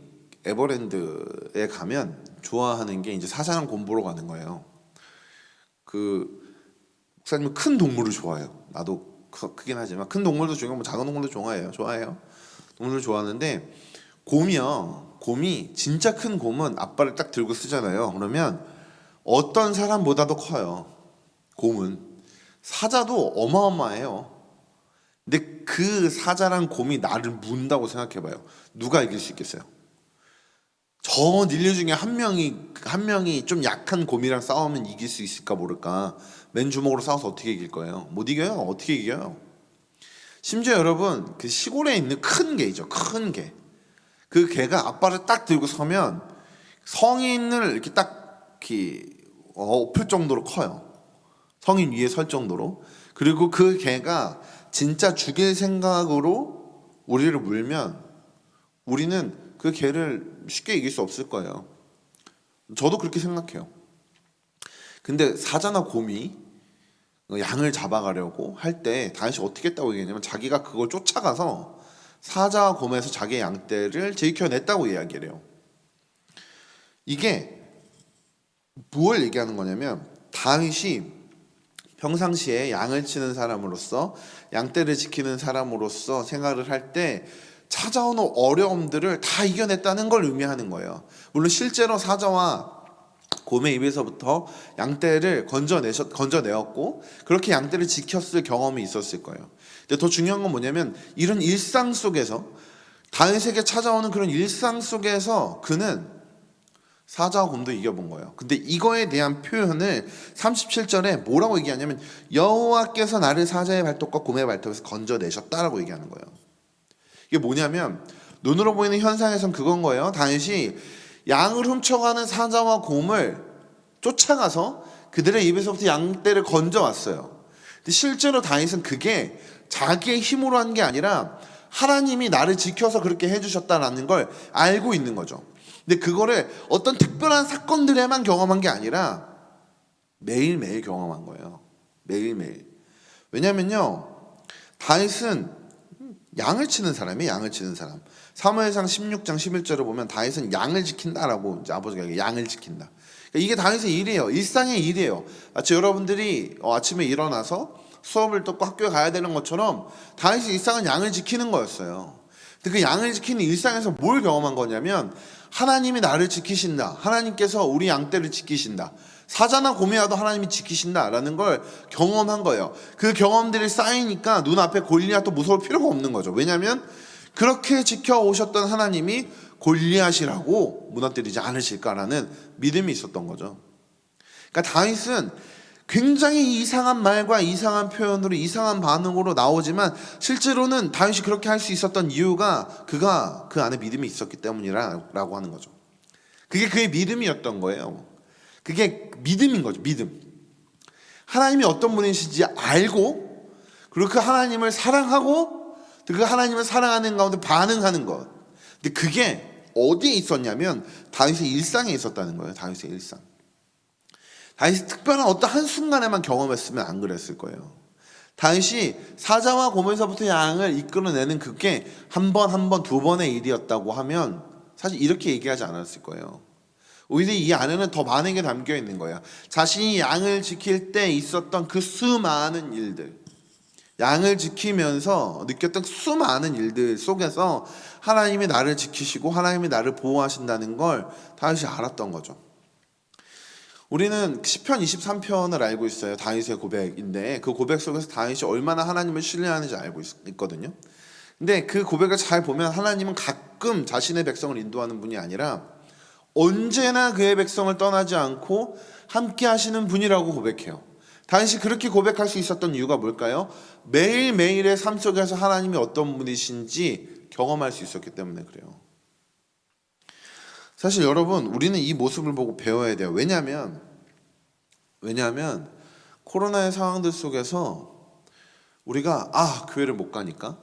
Speaker 4: 에버랜드에 가면 좋아하는 게 이제 사자랑 곰 보러 가는 거예요. 목사님은 큰 동물을 좋아해요. 나도 크긴 하지만 큰 동물도 좋아하고 작은 동물도 좋아해요. 동물을 좋아하는데 곰이 진짜 큰 곰은 앞발을 딱 들고 쓰잖아요. 그러면 어떤 사람보다도 커요. 곰은 사자도 어마어마해요. 근데 그 사자랑 곰이 나를 문다고 생각해봐요. 누가 이길 수 있겠어요? 저 닐류 중에 한 명이 좀 약한 곰이랑 싸우면 이길 수 있을까 모를까. 맨주먹으로 싸워서 어떻게 이길 거예요? 못 이겨요. 어떻게 이겨요? 심지어 여러분 그 시골에 있는 큰 개이죠. 큰 개. 그 개가 앞발을 딱 들고 서면 성인을 이렇게 딱 엎을 정도로 커요. 성인 위에 설 정도로. 그리고 그 개가 진짜 죽일 생각으로 우리를 물면 우리는 그 개를 쉽게 이길 수 없을 거예요. 저도 그렇게 생각해요. 근데 사자나 곰이 양을 잡아가려고 할 때 다윗이 어떻게 했다고 얘기했냐면 자기가 그걸 쫓아가서 사자와 곰에서 자기의 양떼를 지켜냈다고 이야기를 해요. 이게 무엇을 얘기하는 거냐면 다윗이 평상시에 양을 치는 사람으로서 양떼를 지키는 사람으로서 생활을 할 때 찾아오는 어려움들을 다 이겨냈다는 걸 의미하는 거예요. 물론 실제로 사자와 곰의 입에서부터 양떼를 건져내었고 그렇게 양떼를 지켰을 경험이 있었을 거예요. 근데 더 중요한 건 뭐냐면 이런 일상 속에서 다윗에게 찾아오는 그런 일상 속에서 그는 사자와 곰도 이겨본 거예요. 근데 이거에 대한 표현을 37절에 뭐라고 얘기하냐면 여호와께서 나를 사자의 발톱과 곰의 발톱에서 건져내셨다라고 얘기하는 거예요. 이게 뭐냐면 눈으로 보이는 현상에선 그건 거예요. 다윗이 양을 훔쳐가는 사자와 곰을 쫓아가서 그들의 입에서부터 양떼를 건져왔어요. 근데 실제로 다윗은 그게 자기의 힘으로 한 게 아니라 하나님이 나를 지켜서 그렇게 해주셨다라는 걸 알고 있는 거죠. 근데 그거를 어떤 특별한 사건들에만 경험한 게 아니라 매일매일 경험한 거예요. 매일매일. 왜냐면요, 다윗은 양을 치는 사람이에요. 양을 치는 사람. 사무엘상 16장 11절을 보면 다윗은 양을 지킨다라고 이제 아버지가 얘기해요. 양을 지킨다. 그러니까 이게 다윗의 일이에요. 일상의 일이에요. 마치 여러분들이 아침에 일어나서 수업을 듣고 학교에 가야 되는 것처럼 다윗의 일상은 양을 지키는 거였어요. 근데 그 양을 지키는 일상에서 뭘 경험한 거냐면 하나님이 나를 지키신다. 하나님께서 우리 양떼를 지키신다. 사자나 곰이라도 하나님이 지키신다라는 걸 경험한 거예요. 그 경험들이 쌓이니까 눈앞에 골리앗도 무서울 필요가 없는 거죠. 왜냐하면 그렇게 지켜오셨던 하나님이 골리앗이라고 무너뜨리지 않으실까라는 믿음이 있었던 거죠. 그러니까 다윗은 굉장히 이상한 말과 이상한 표현으로 이상한 반응으로 나오지만 실제로는 다윗이 그렇게 할 수 있었던 이유가 그가 그 안에 믿음이 있었기 때문이라고 하는 거죠. 그게 그의 믿음이었던 거예요. 그게 믿음인 거죠. 믿음. 하나님이 어떤 분이신지 알고 그리고 그 하나님을 사랑하고 그 하나님을 사랑하는 가운데 반응하는 것. 근데 그게 어디에 있었냐면 다윗의 일상에 있었다는 거예요. 다윗의 일상. 다윗이 특별한 어떤 한순간에만 경험했으면 안 그랬을 거예요. 다윗이 사자와 곰에서부터 양을 이끌어내는 그게 한 번, 두 번의 일이었다고 하면 사실 이렇게 얘기하지 않았을 거예요. 오히려 이 안에는 더 많은 게 담겨 있는 거예요. 자신이 양을 지킬 때 있었던 그 수많은 일들, 양을 지키면서 느꼈던 수많은 일들 속에서 하나님이 나를 지키시고 하나님이 나를 보호하신다는 걸 다윗이 알았던 거죠. 우리는 시편 23편을 알고 있어요. 다윗의 고백인데 그 고백 속에서 다윗이 얼마나 하나님을 신뢰하는지 알고 있거든요. 근데 그 고백을 잘 보면 하나님은 가끔 자신의 백성을 인도하는 분이 아니라 언제나 그의 백성을 떠나지 않고 함께 하시는 분이라고 고백해요. 다윗이 그렇게 고백할 수 있었던 이유가 뭘까요? 매일매일의 삶 속에서 하나님이 어떤 분이신지 경험할 수 있었기 때문에 그래요. 사실 여러분 우리는 이 모습을 보고 배워야 돼요. 왜냐하면 코로나의 상황들 속에서 우리가 교회를 못 가니까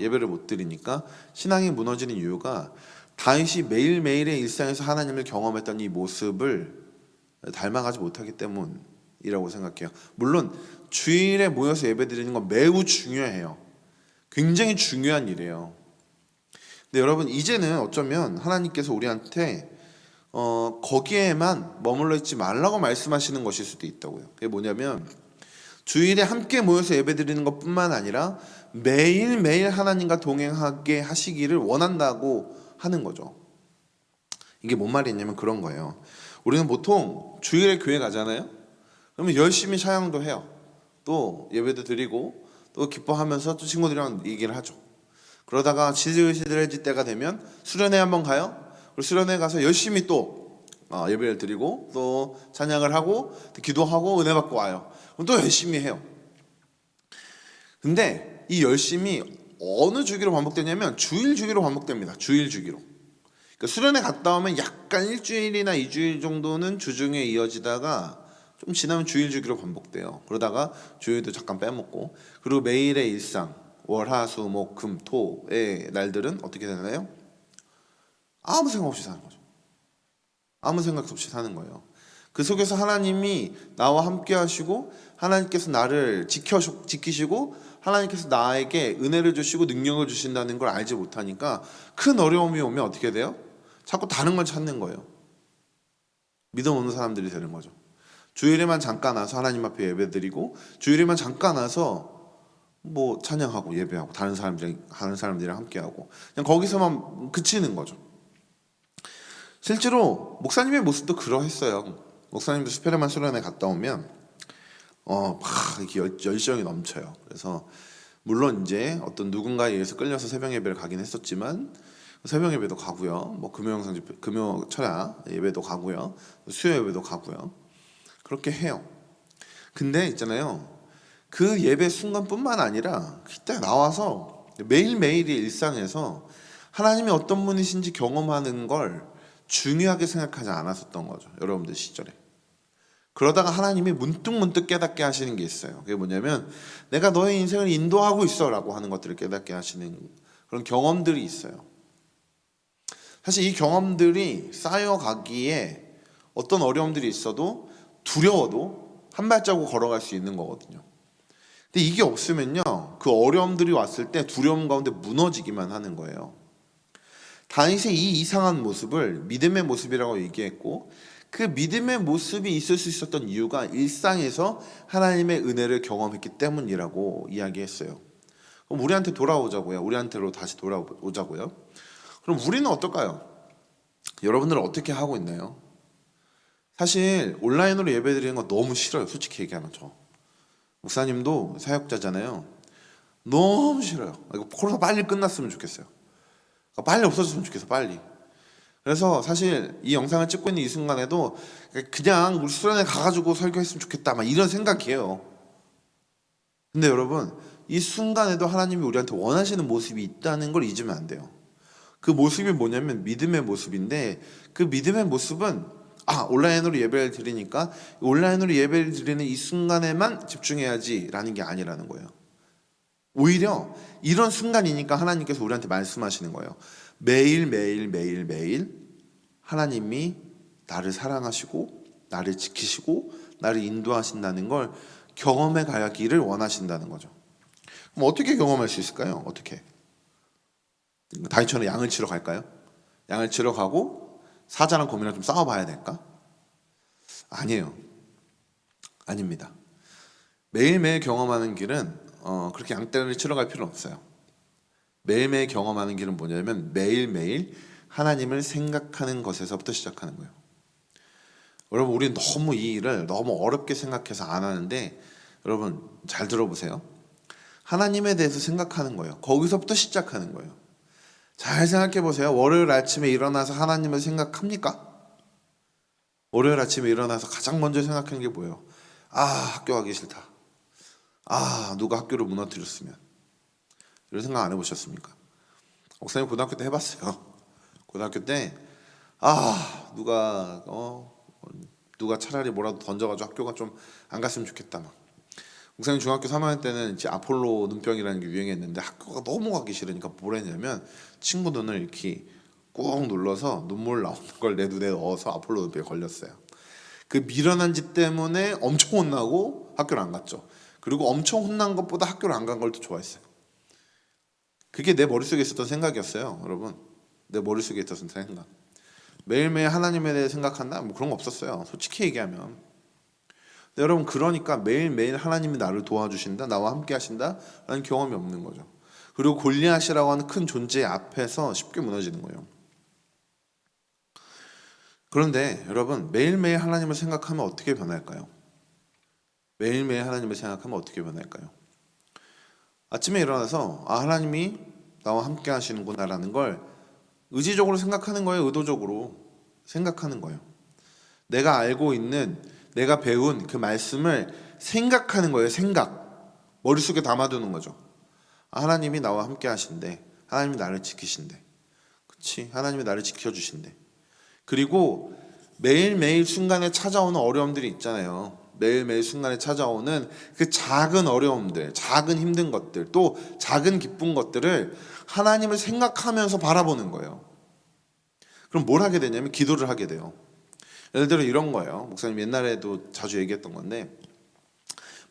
Speaker 4: 예배를 못 드리니까 신앙이 무너지는 이유가 다윗이 매일매일의 일상에서 하나님을 경험했던 이 모습을 닮아가지 못하기 때문이라고 생각해요. 물론 주일에 모여서 예배 드리는 건 매우 중요해요. 굉장히 중요한 일이에요. 근데 여러분 이제는 어쩌면 하나님께서 우리한테 거기에만 머물러 있지 말라고 말씀하시는 것일 수도 있다고요. 그게 뭐냐면 주일에 함께 모여서 예배드리는 것뿐만 아니라 매일매일 하나님과 동행하게 하시기를 원한다고 하는 거죠. 이게 뭔 말이냐면 그런 거예요. 우리는 보통 주일에 교회 가잖아요. 그러면 열심히 찬양도 해요. 또 예배도 드리고 또 기뻐하면서 또 친구들이랑 얘기를 하죠. 그러다가 시들시들해질 때가 되면 수련회 한번 가요. 그리고 수련회 가서 열심히 또 예배를 드리고 또 찬양을 하고 또 기도하고 은혜 받고 와요. 그럼 또 열심히 해요. 근데 이 열심히 어느 주기로 반복되냐면 주일 주기로 반복됩니다. 주일 주기로. 그러니까 수련회 갔다 오면 약간 일주일이나 2주일 정도는 주중에 이어지다가 좀 지나면 주일 주기로 반복돼요. 그러다가 주일도 잠깐 빼먹고, 그리고 매일의 일상 월, 화, 수, 목, 금, 토의 날들은 어떻게 되나요? 아무 생각 없이 사는 거죠. 아무 생각 없이 사는 거예요. 그 속에서 하나님이 나와 함께 하시고 하나님께서 나를 지키시고 하나님께서 나에게 은혜를 주시고 능력을 주신다는 걸 알지 못하니까 큰 어려움이 오면 어떻게 돼요? 자꾸 다른 걸 찾는 거예요. 믿음 없는 사람들이 되는 거죠. 주일에만 잠깐 와서 하나님 앞에 예배드리고 주일에만 잠깐 와서 뭐 찬양하고 예배하고 다른 사람들이랑 함께하고 그냥 거기서만 그치는 거죠. 실제로 목사님의 모습도 그러했어요. 목사님도 스페르만 수련회 갔다 오면 막 이렇게 열정이 넘쳐요. 그래서 물론 이제 어떤 누군가에 의해서 끌려서 새벽 예배를 가긴 했었지만 새벽 예배도 가고요. 뭐 금요 철야 예배도 가고요. 수요 예배도 가고요. 그렇게 해요. 근데 있잖아요. 그 예배 순간뿐만 아니라 그때 나와서 매일매일의 일상에서 하나님이 어떤 분이신지 경험하는 걸 중요하게 생각하지 않았었던 거죠. 여러분들 시절에. 그러다가 하나님이 문득문득 깨닫게 하시는 게 있어요. 그게 뭐냐면 내가 너의 인생을 인도하고 있어 라고 하는 것들을 깨닫게 하시는 그런 경험들이 있어요. 사실 이 경험들이 쌓여가기에 어떤 어려움들이 있어도 두려워도 한 발자국 걸어갈 수 있는 거거든요. 근데 이게 없으면요, 그 어려움들이 왔을 때 두려움 가운데 무너지기만 하는 거예요. 다윗의 이 이상한 모습을 믿음의 모습이라고 얘기했고, 그 믿음의 모습이 있을 수 있었던 이유가 일상에서 하나님의 은혜를 경험했기 때문이라고 이야기했어요. 그럼 우리한테 돌아오자고요. 우리한테로 다시 돌아오자고요. 그럼 우리는 어떨까요? 여러분들은 어떻게 하고 있나요? 사실 온라인으로 예배드리는 거 너무 싫어요. 솔직히 얘기하면 저. 목사님도 사역자잖아요. 너무 싫어요. 이거 코로나 빨리 끝났으면 좋겠어요. 빨리 없어졌으면 좋겠어, 빨리. 그래서 사실 이 영상을 찍고 있는 이 순간에도 그냥 우리 수련회 가가지고 설교했으면 좋겠다, 막 이런 생각이에요. 근데 여러분, 이 순간에도 하나님이 우리한테 원하시는 모습이 있다는 걸 잊으면 안 돼요. 그 모습이 뭐냐면 믿음의 모습인데, 그 믿음의 모습은 온라인으로 예배를 드리니까 온라인으로 예배를 드리는 이 순간에만 집중해야지 라는 게 아니라는 거예요. 오히려 이런 순간이니까 하나님께서 우리한테 말씀하시는 거예요. 매일 하나님이 나를 사랑하시고 나를 지키시고 나를 인도하신다는 걸 경험해 가기를 원하신다는 거죠. 그럼 어떻게 경험할 수 있을까요? 어떻게? 다윗처럼 양을 치러 갈까요? 양을 치러 가고 사자랑 곰이랑 좀 싸워봐야 될까? 아니에요. 아닙니다. 매일매일 경험하는 길은 그렇게 양떼를 치러 갈 필요는 없어요. 매일매일 경험하는 길은 뭐냐면 매일매일 하나님을 생각하는 것에서부터 시작하는 거예요. 여러분, 우리는 너무 이 일을 너무 어렵게 생각해서 안 하는데, 여러분 잘 들어보세요. 하나님에 대해서 생각하는 거예요. 거기서부터 시작하는 거예요. 잘 생각해 보세요. 월요일 아침에 일어나서 하나님을 생각합니까? 월요일 아침에 일어나서 가장 먼저 생각하는 게 뭐예요? 학교 가기 싫다. 누가 학교를 무너뜨렸으면. 이런 생각 안 해보셨습니까? 목사님 고등학교 때 해봤어요. 고등학교 때 누가 차라리 뭐라도 던져가지고 학교가 좀 안 갔으면 좋겠다 막. 목사님 중학교 3학년 때는 이제 아폴로 눈병이라는 게 유행했는데 학교가 너무 가기 싫으니까 뭘 했냐면 친구 눈을 이렇게 꾹 눌러서 눈물 나오는 걸 내 눈에 넣어서 아폴로 눈병에 걸렸어요. 그 미련한 짓 때문에 엄청 혼나고 학교를 안 갔죠. 그리고 엄청 혼난 것보다 학교를 안 간 걸 더 좋아했어요. 그게 내 머릿속에 있었던 생각이었어요. 여러분, 내 머릿속에 있었던 생각. 매일매일 하나님에 대해 생각한다? 뭐 그런 거 없었어요. 솔직히 얘기하면. 근데 여러분, 그러니까 매일매일 하나님이 나를 도와주신다, 나와 함께 하신다 라는 경험이 없는 거죠. 그리고 골리앗이라고 하는 큰 존재 앞에서 쉽게 무너지는 거예요. 그런데 여러분, 매일매일 하나님을 생각하면 어떻게 변할까요? 매일매일 하나님을 생각하면 어떻게 변할까요? 아침에 일어나서 하나님이 나와 함께 하시는구나 라는 걸 의지적으로 생각하는 거예요. 의도적으로 생각하는 거예요. 내가 알고 있는, 내가 배운 그 말씀을 생각하는 거예요. 생각. 머릿속에 담아두는 거죠. 하나님이 나와 함께 하신대. 하나님이 나를 지키신대. 그치? 하나님이 나를 지켜주신대. 그리고 매일매일 순간에 찾아오는 어려움들이 있잖아요. 매일매일 순간에 찾아오는 그 작은 어려움들, 작은 힘든 것들, 또 작은 기쁜 것들을 하나님을 생각하면서 바라보는 거예요. 그럼 뭘 하게 되냐면 기도를 하게 돼요. 예를 들어 이런 거예요. 목사님 옛날에도 자주 얘기했던 건데,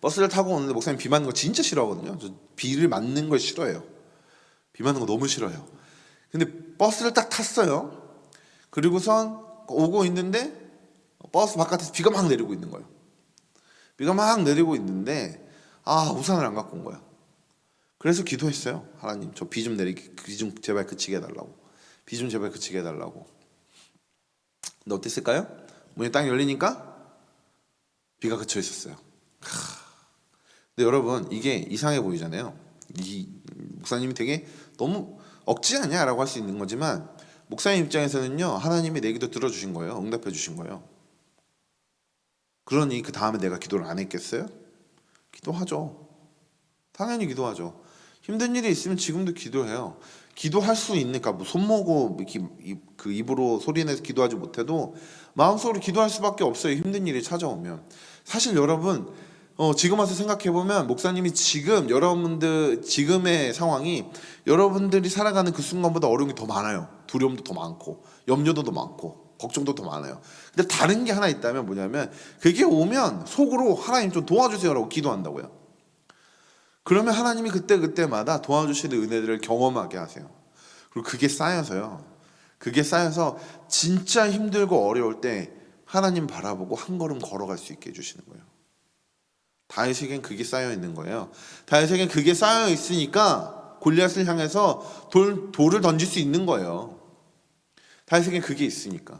Speaker 4: 버스를 타고 오는데 목사님 비 맞는 거 진짜 싫어하거든요. 저 비를 맞는 걸 싫어해요. 비 맞는 거 너무 싫어해요. 근데 버스를 딱 탔어요. 그리고선 오고 있는데 버스 바깥에서 비가 막 내리고 있는 거예요. 비가 막 내리고 있는데 우산을 안 갖고 온 거야. 그래서 기도했어요. 하나님, 저 비 좀 내리게, 비 좀 제발 그치게 해달라고. 비 좀 제발 그치게 해달라고. 근데 어땠을까요? 문이 딱 열리니까 비가 그쳐 있었어요. 근데 여러분, 이게 이상해 보이잖아요. 이 목사님이 되게 너무 억지 아니야? 라고 할 수 있는 거지만, 목사님 입장에서는요, 하나님이 내 기도 들어주신 거예요. 응답해 주신 거예요. 그러니 그 다음에 내가 기도를 안 했겠어요? 기도하죠. 당연히 기도하죠. 힘든 일이 있으면 지금도 기도해요. 기도할 수 있는, 그러니까 뭐 손 모고 그 입으로 소리내서 기도하지 못해도 마음속으로 기도할 수밖에 없어요. 힘든 일이 찾아오면. 사실 여러분, 지금 와서 생각해보면 목사님이 여러분들 지금의 상황이 여러분들이 살아가는 그 순간보다 어려운 게 더 많아요. 두려움도 더 많고 염려도 더 많고 걱정도 더 많아요. 근데 다른 게 하나 있다면 뭐냐면, 그게 오면 속으로 하나님 좀 도와주세요라고 기도한다고요. 그러면 하나님이 그때마다 도와주시는 은혜들을 경험하게 하세요. 그리고 그게 쌓여서요. 그게 쌓여서 진짜 힘들고 어려울 때 하나님 바라보고 한 걸음 걸어갈 수 있게 해주시는 거예요. 다윗에겐 그게 쌓여 있는 거예요. 다윗에겐 그게 쌓여 있으니까 골리앗을 향해서 돌을 던질 수 있는 거예요. 다윗에겐 그게 있으니까.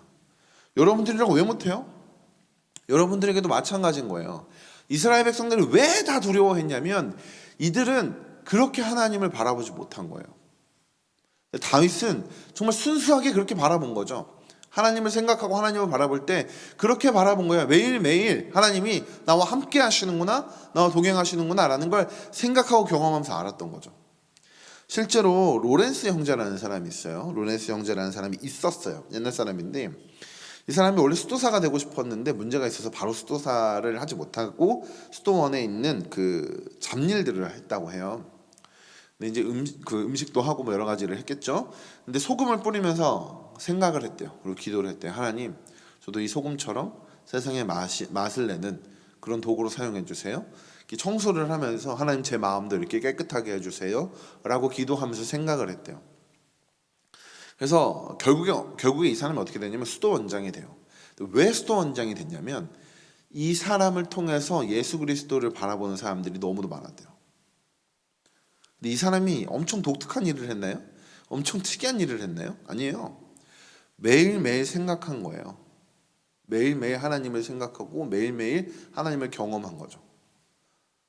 Speaker 4: 여러분들이라고 왜 못해요? 여러분들에게도 마찬가지인 거예요. 이스라엘 백성들이 왜 다 두려워했냐면, 이들은 그렇게 하나님을 바라보지 못한 거예요. 다윗은 정말 순수하게 그렇게 바라본 거죠. 하나님을 생각하고 하나님을 바라볼 때 그렇게 바라본 거예요. 매일매일 하나님이 나와 함께 하시는구나, 나와 동행하시는구나 라는 걸 생각하고 경험하면서 알았던 거죠. 실제로 로렌스 형제라는 사람이 있어요. 로렌스 형제라는 사람이 있었어요. 옛날 사람인데, 이 사람이 원래 수도사가 되고 싶었는데 문제가 있어서 바로 수도사를 하지 못하고 수도원에 있는 그 잡일들을 했다고 해요. 근데 이제 음식도 하고 뭐 여러 가지를 했겠죠. 근데 소금을 뿌리면서 생각을 했대요. 그리고 기도를 했대요. 하나님, 저도 이 소금처럼 세상에 맛을 내는 그런 도구로 사용해 주세요. 청소를 하면서 하나님, 제 마음도 이렇게 깨끗하게 해주세요 라고 기도하면서 생각을 했대요. 그래서 결국에 이 사람이 어떻게 되냐면 수도원장이 돼요. 왜 수도원장이 됐냐면, 이 사람을 통해서 예수 그리스도를 바라보는 사람들이 너무도 많았대요. 근데 이 사람이 엄청 독특한 일을 했나요? 엄청 특이한 일을 했나요? 아니에요. 매일매일 생각한 거예요. 매일매일 하나님을 생각하고 매일매일 하나님을 경험한 거죠.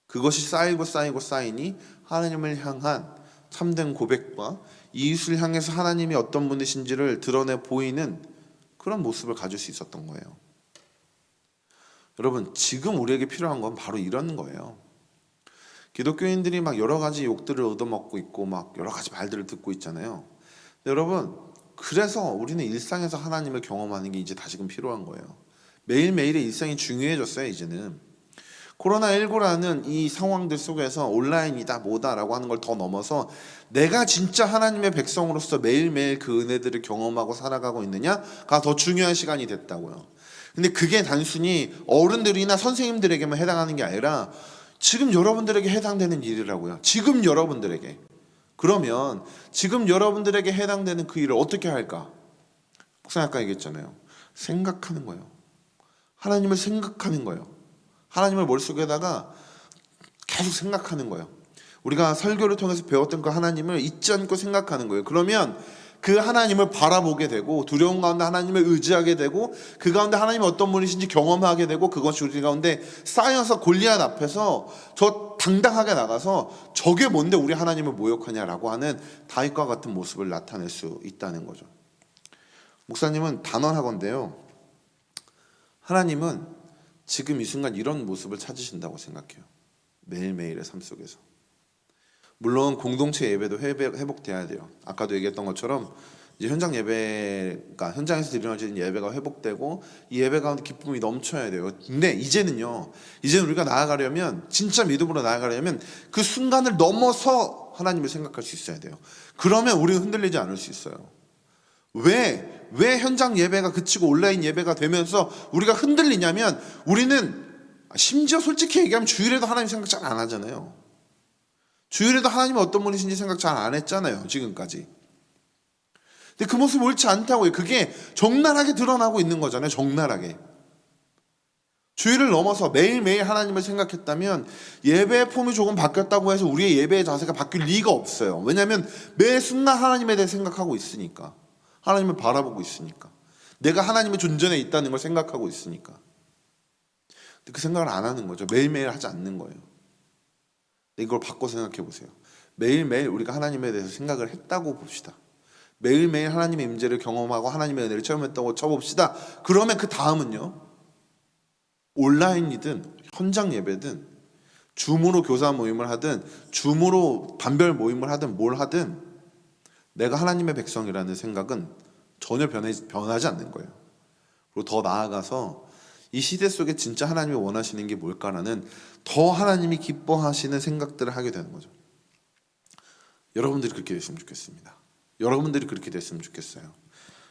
Speaker 4: 그것이 쌓이니 하나님을 향한 참된 고백과 이웃을 향해서 하나님이 어떤 분이신지를 드러내 보이는 그런 모습을 가질 수 있었던 거예요. 여러분, 지금 우리에게 필요한 건 바로 이런 거예요. 기독교인들이 막 여러 가지 욕들을 얻어먹고 있고 막 여러 가지 말들을 듣고 있잖아요. 근데 여러분, 그래서 우리는 일상에서 하나님을 경험하는 게 이제 다시금 필요한 거예요. 매일매일의 일상이 중요해졌어요. 이제는 코로나19라는 이 상황들 속에서 온라인이다 뭐다라고 하는 걸 더 넘어서 내가 진짜 하나님의 백성으로서 매일매일 그 은혜들을 경험하고 살아가고 있느냐가 더 중요한 시간이 됐다고요. 근데 그게 단순히 어른들이나 선생님들에게만 해당하는 게 아니라 지금 여러분들에게 해당되는 일이라고요. 지금 여러분들에게. 그러면 지금 여러분들에게 해당되는 그 일을 어떻게 할까? 목사님 아까 얘기했잖아요. 생각하는 거예요. 하나님을 생각하는 거예요. 하나님을 머릿속에다가 계속 생각하는 거예요. 우리가 설교를 통해서 배웠던 그 하나님을 잊지 않고 생각하는 거예요. 그러면 그 하나님을 바라보게 되고 두려움 가운데 하나님을 의지하게 되고 그 가운데 하나님이 어떤 분이신지 경험하게 되고 그것이 우리 가운데 쌓여서 골리앗 앞에서 저 당당하게 나가서 저게 뭔데 우리 하나님을 모욕하냐라고 하는 다윗과 같은 모습을 나타낼 수 있다는 거죠. 목사님은 단언하건대요. 하나님은 지금 이 순간 이런 모습을 찾으신다고 생각해요. 매일매일의 삶 속에서. 물론 공동체 예배도 회복돼야 돼요. 아까도 얘기했던 것처럼 이제 현장 예배가 현장에서 이루어지는 예배가 회복되고 이 예배 가운데 기쁨이 넘쳐야 돼요. 근데 이제는 우리가 나아가려면 진짜 믿음으로 나아가려면 그 순간을 넘어서 하나님을 생각할 수 있어야 돼요. 그러면 우리는 흔들리지 않을 수 있어요. 왜 현장 예배가 그치고 온라인 예배가 되면서 우리가 흔들리냐면 우리는 심지어 솔직히 얘기하면 주일에도 하나님 생각 잘 안 하잖아요. 주일에도 하나님이 어떤 분이신지 생각 잘 안 했잖아요. 지금까지. 근데 그 모습이 옳지 않다고요. 그게 적나라하게 드러나고 있는 거잖아요. 적나라하게. 주일을 넘어서 매일매일 하나님을 생각했다면 예배의 폼이 조금 바뀌었다고 해서 우리의 예배의 자세가 바뀔 리가 없어요. 왜냐하면 매 순간 하나님에 대해 생각하고 있으니까. 하나님을 바라보고 있으니까. 내가 하나님의 존전에 있다는 걸 생각하고 있으니까. 근데 그 생각을 안 하는 거죠. 매일매일 하지 않는 거예요. 이걸 바꿔 생각해 보세요. 매일매일 우리가 하나님에 대해서 생각을 했다고 봅시다. 매일매일 하나님의 임재를 경험하고 하나님의 은혜를 체험했다고 쳐봅시다. 그러면 그 다음은요. 온라인이든 현장 예배든 줌으로 교사 모임을 하든 줌으로 반별 모임을 하든 뭘 하든 내가 하나님의 백성이라는 생각은 전혀 변하지 않는 거예요. 그리고 더 나아가서 이 시대 속에 진짜 하나님이 원하시는 게 뭘까라는 더 하나님이 기뻐하시는 생각들을 하게 되는 거죠. 여러분들이 그렇게 됐으면 좋겠습니다. 여러분들이 그렇게 됐으면 좋겠어요.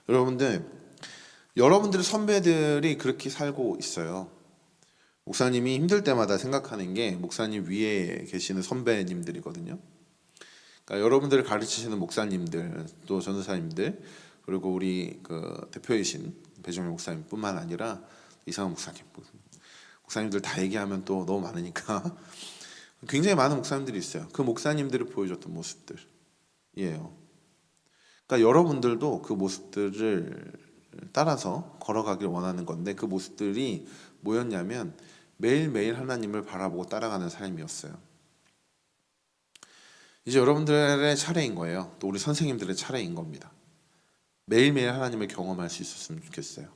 Speaker 4: 여러분들의 선배들이 그렇게 살고 있어요. 목사님이 힘들 때마다 생각하는 게 목사님 위에 계시는 선배님들이거든요. 그러니까 여러분들을 가르치시는 목사님들, 또 전도사님들, 그리고 우리 그 대표이신 배정민 목사님뿐만 아니라 이상한 목사님들 다 얘기하면 또 너무 많으니까 굉장히 많은 목사님들이 있어요. 그 목사님들이 보여줬던 모습들이에요. 그러니까 여러분들도 그 모습들을 따라서 걸어가길 원하는 건데 그 모습들이 뭐였냐면 매일매일 하나님을 바라보고 따라가는 삶이었어요. 이제 여러분들의 차례인 거예요. 또 우리 선생님들의 차례인 겁니다. 매일매일 하나님을 경험할 수 있었으면 좋겠어요.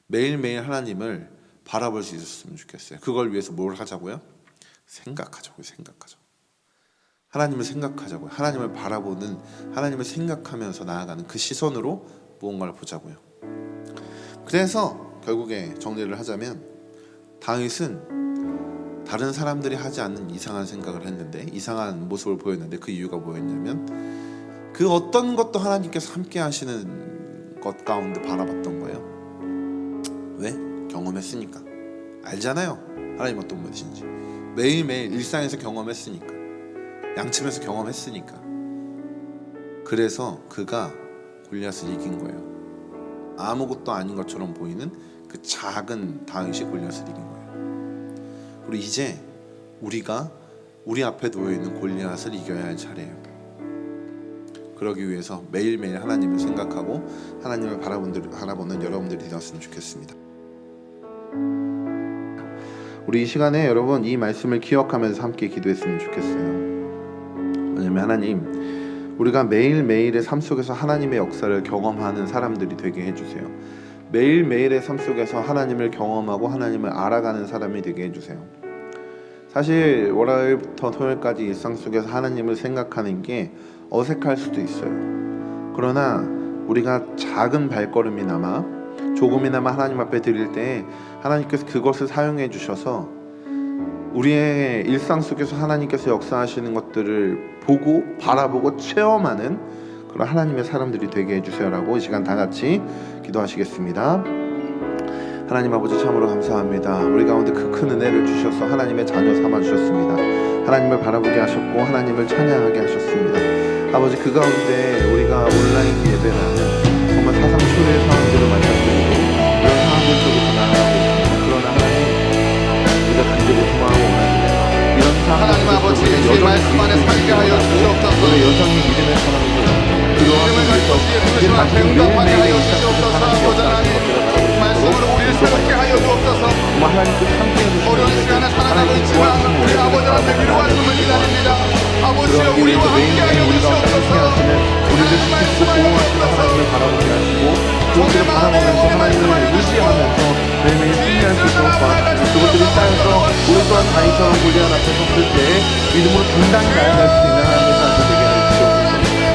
Speaker 4: 매일매일 하나님을 바라볼 수 있었으면 좋겠어요. 그걸 위해서 뭘 하자고요? 생각하자고요. 하나님을 생각하자고요. 하나님을 바라보는, 하나님을 생각하면서 나아가는 그 시선으로 무언가를 보자고요. 그래서 결국에 정리를 하자면 다윗은 다른 사람들이 하지 않는 이상한 생각을 했는데, 이상한 모습을 보였는데 그 이유가 뭐였냐면 그 어떤 것도 하나님께서 함께 하시는 것 가운데 바라봤던 거예요. 왜? 경험했으니까. 알잖아요. 하나님 어떤 분이신지. 매일매일 일상에서 경험했으니까. 양침에서 경험했으니까. 그래서 그가 골리앗을 이긴 거예요. 아무것도 아닌 것처럼 보이는 그 작은 다윗이 골리앗을 이긴 거예요. 그리고 이제 우리가 우리 앞에 놓여있는 골리앗을 이겨야 할 차례예요. 그러기 위해서 매일매일 하나님을 생각하고 하나님을 바라보는 여러분들이 되었으면 좋겠습니다. 우리 이 시간에 여러분 이 말씀을 기억하면서 함께 기도했으면 좋겠어요. 왜냐하면 하나님, 우리가 매일매일의 삶 속에서 하나님의 역사를 경험하는 사람들이 되게 해주세요. 매일매일의 삶 속에서 하나님을 경험하고 하나님을 알아가는 사람이 되게 해주세요. 사실 월요일부터 토요일까지 일상 속에서 하나님을 생각하는 게 어색할 수도 있어요. 그러나 우리가 작은 발걸음이나마 조금이나마 하나님 앞에 드릴 때 하나님께서 그것을 사용해 주셔서 우리의 일상 속에서 하나님께서 역사하시는 것들을 보고 바라보고 체험하는 그런 하나님의 사람들이 되게 해주세요라고 이 시간 다 같이 기도하시겠습니다. 하나님 아버지 참으로 감사합니다. 우리 가운데 그 큰 은혜를 주셔서 하나님의 자녀 삼아 주셨습니다. 하나님을 바라보게 하셨고 하나님을 찬양하게 하셨습니다. 아버지 그 가운데 우리가 온라인 예배라는 정말 사상 초유의 상황들을 만나고 있고 이런 상황들 속에서 나아가고 있습니다. 그러나 하나님 우리가 간절히 소망하고 원합니다. 이런
Speaker 1: 하나님
Speaker 4: 상황들
Speaker 1: 아버지,
Speaker 4: 속에
Speaker 1: 주의 말씀 안에 살게 하여 주시옵소서.
Speaker 4: 우리 여전히 믿음의 사람이고 그러한
Speaker 1: 믿음을
Speaker 4: 속에서
Speaker 1: 가지고
Speaker 4: 이제
Speaker 1: 주의
Speaker 4: 다시
Speaker 1: 부르심을
Speaker 4: 매일매일
Speaker 1: 받게 하여
Speaker 4: 이 시작해서
Speaker 1: 주시옵소서.
Speaker 4: 하나님의
Speaker 1: 아버지
Speaker 4: 역사하는
Speaker 1: 하나님,
Speaker 4: 것들을 바라볼 수
Speaker 1: 말씀으로
Speaker 4: 있도록
Speaker 1: 우리를 새롭게 하여 주옵소서.
Speaker 4: 정말 하나님께 함께 해주시는
Speaker 1: 어려운 시간을 살아가고 있지만 우리 아버지한테 위로할 씀을 기다립니다. 아버지여 우리와 함께 하여 주시옵소서.
Speaker 4: 우리를 지키시고 보호하시는 하나님을 바라보게 하시고 그것들을 바라보면서 하나님을 의지하면서 매일매일 승리할 수 있도록 도와주시고 그것들이 쌓여서 우리 또한 다윗처럼 골리앗 앞에 섰을 때 믿음으로 당당히 나아갈 수 있는 하나님의 사람들 되게 하여 주시옵소서.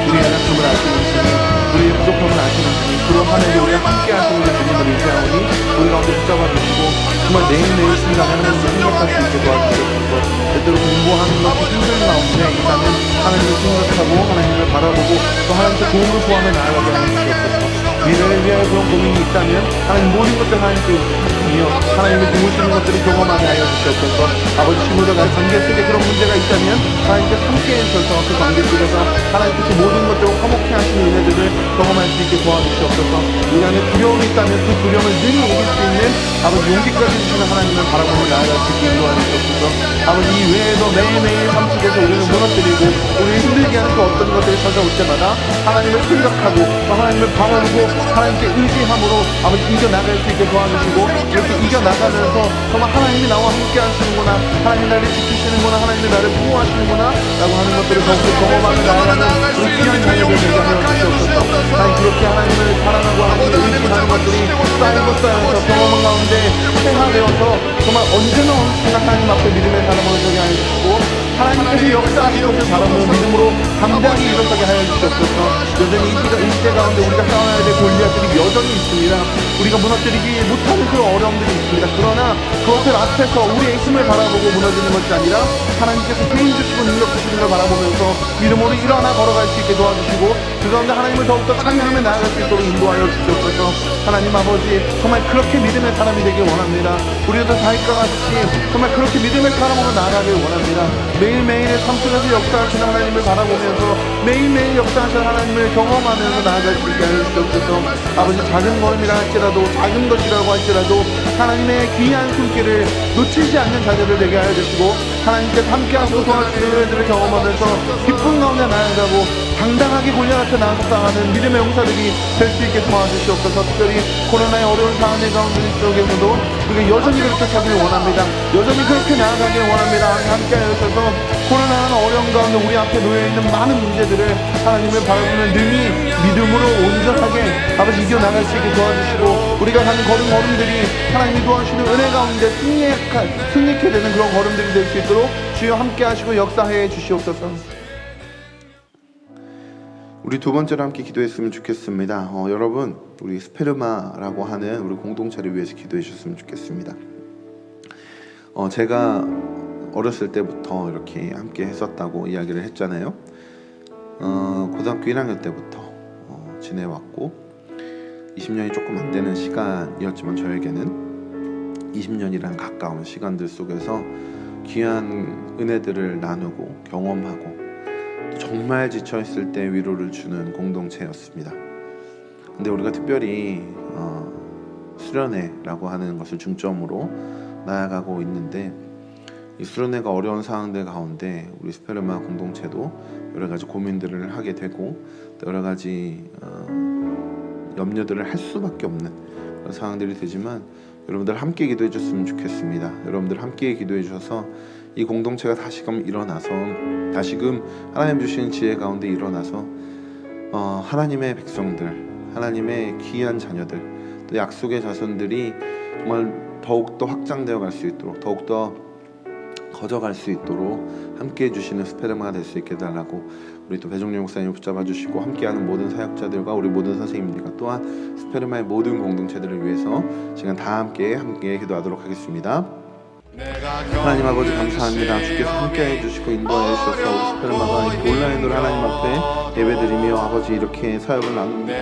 Speaker 4: 우리의 약함을 아시는 주님, 우리의 부족함을 아시는 주님, 그런 하나님 우리가 함께 하시는 주님을 의지하오니 우리 가운데 붙잡아 주시고 정말 매일매일 순간에 하나님을 생각할 수 있게 도와주시옵소서. 때때로 공부하는 것이 힘든 가운데 일단은 하나님을 생각하고 하나님을 바라보고 또 하나님께 도움을 구하며 나아가게 하여 주시옵소서. 미래를 위하여 그런 고민이 있다면 하나님 모든 것들 하나님께 부탁하며 하나님의 도우시는 것들을 경험하게 하여 주시옵소서. 아버지 친구들과 관계 속에 그런 문제가 있다면 하나님께서 함께 해주셔서 그 관계 속에서 하나님께서 모든 것들을 화목케 하시는 은혜들을 경험할 수 있게 도와주시옵소서. 우리 안에 두려움이 있다면 그 두려움을 능히 이길 수 있는 아버지 용기까지 주시는 하나님을 바라보며 나아갈 수 있게 도와주시옵소서. 아버지 이 외에도 매일매일 삶 속에서 우리를 무너뜨리고 우리를 힘들게 하는 그 어떤 것들이 찾아올 때마다 하나님을 생각하고 또 하나님을 바라보고 하나님께 의지함으로 아버지 이겨나갈 수 있게 도와주시고 이렇게 이겨나가면서 정말 하나님이 나와 함께 하시는구나, 하나님이 나를 지키시는구나, 하나님이 나를 보호하시는구나 라고 하는 것들을 더욱더 경험하며 나아가는 우리 귀한 자녀들 되게 하여 주시옵소서. 하나님 그렇게 하나님을 사랑하고 하나님을 의지하는 것들이 쌓이고 쌓여서 경험 가운데 생활되어서 정말 언제나 하나님 앞에 믿음의 사람으로 서게 하여 주시고 하나님께서 역사하신 것을 바라보는 믿음으로 당당히 일어서게 하여 주시옵소서. 여전히 이 시대 가운데 우리가 싸워야 될 골리앗들이 여전히 있습니다. 우리가 무너뜨리기 못하는 그런 어려움들이 있습니다. 그러나 그것들 앞에서 우리의 힘을 바라보고 무너지는 것이 아니라 하나님께서 개인 주시고 능력 주시는 걸 바라보면서 믿음으로 일어나 걸어갈 수 있게 도와주시고 그 가운데 하나님을 더욱더 찬양하며 나아갈 수 있도록 인도하여 주시옵소서. 하나님 아버지 정말 그렇게 믿음의 사람이 되길 원합니다. 우리도 다윗과 같이 정말 그렇게 믿음의 사람으로 나아가길 원합니다. 매일매일의 삶 속에서 역사하시는 하나님을 바라보면서 매일매일 역사하시는 하나님을 경험하면서 나아갈 수 있게 하여 주시옵소서. 아버지 작은 걸음이라 할지라도 작은 것이라고 할지라도 하나님의 귀한 손길을 놓치지 않는 자녀들 되게 하여 주시고 하나님께서 함께 하시고 도와주시는 은혜들을 경험하면서 기쁜 가운데 나아가고 당당하게 골리앗 앞에 나가서 싸우는 믿음의 용사들이 될 수 있게 도와주시옵소서. 특별히 코로나의 어려운 상황 가운데 속에서도 우리가 여전히 그렇게 가길 원합니다. 여전히 그렇게 나아가길 원합니다. 함께 하여 주셔서 코로나라는 어려운 가운데 우리 앞에 놓여있는 많은 문제들을 하나님을 바라보는 능히 믿음으로 온전하게 아버지 이겨나갈 수 있게 도와주시고 우리가 가는 걸음들이 하나님이 도와주시는 은혜 가운데 승리케 되는 그런 걸음들이 될 수 있도록 주여 함께 하시고 역사해 주시옵소서.
Speaker 5: 우리 두 번째로 함께 기도했으면 좋겠습니다. 여러분 우리 스페르마라고 하는 우리 공동체를 위해서 기도해 주셨으면 좋겠습니다. 제가 어렸을 때부터 이렇게 함께 했었다고 이야기를 했잖아요. 고등학교 1학년 때부터 지내왔고 20년이 조금 안 되는 시간이었지만 저에게는 20년이라는 가까운 시간들 속에서 귀한 은혜들을 나누고 경험하고 정말 지쳐있을 때 위로를 주는 공동체였습니다. 근데 우리가 특별히 수련회라고 하는 것을 중점으로 나아가고 있는데 이 수련회가 어려운 상황들 가운데 우리 스페르마 공동체도 여러 가지 고민들을 하게 되고 또 여러 가지 염려들을 할 수밖에 없는 그런 상황들이 되지만 여러분들 함께 기도해 줬으면 좋겠습니다. 여러분들 함께 기도해 주셔서 이 공동체가 다시금 일어나서 다시금 하나님 주신 지혜 가운데 일어나서 하나님의 백성들, 하나님의 귀한 자녀들, 또 약속의 자손들이 정말 더욱더 확장되어 갈 수 있도록 더욱더 거저갈 수 있도록 함께 해주시는 스페르마가 될 수 있게 해달라고 우리 또 배종렬 목사님 붙잡아 주시고 함께하는 모든 사역자들과 우리 모든 선생님들과 또한 스페르마의 모든 공동체들을 위해서 시간 다 함께 기도하도록 하겠습니다. 하나님 아버지 감사합니다. 주께서 함께 해주시고 인도해 주셔서 우리 스페르마가 이렇게 온라인으로 하나님 앞에 예배드리며 아버지 이렇게 사역을 나눕니다.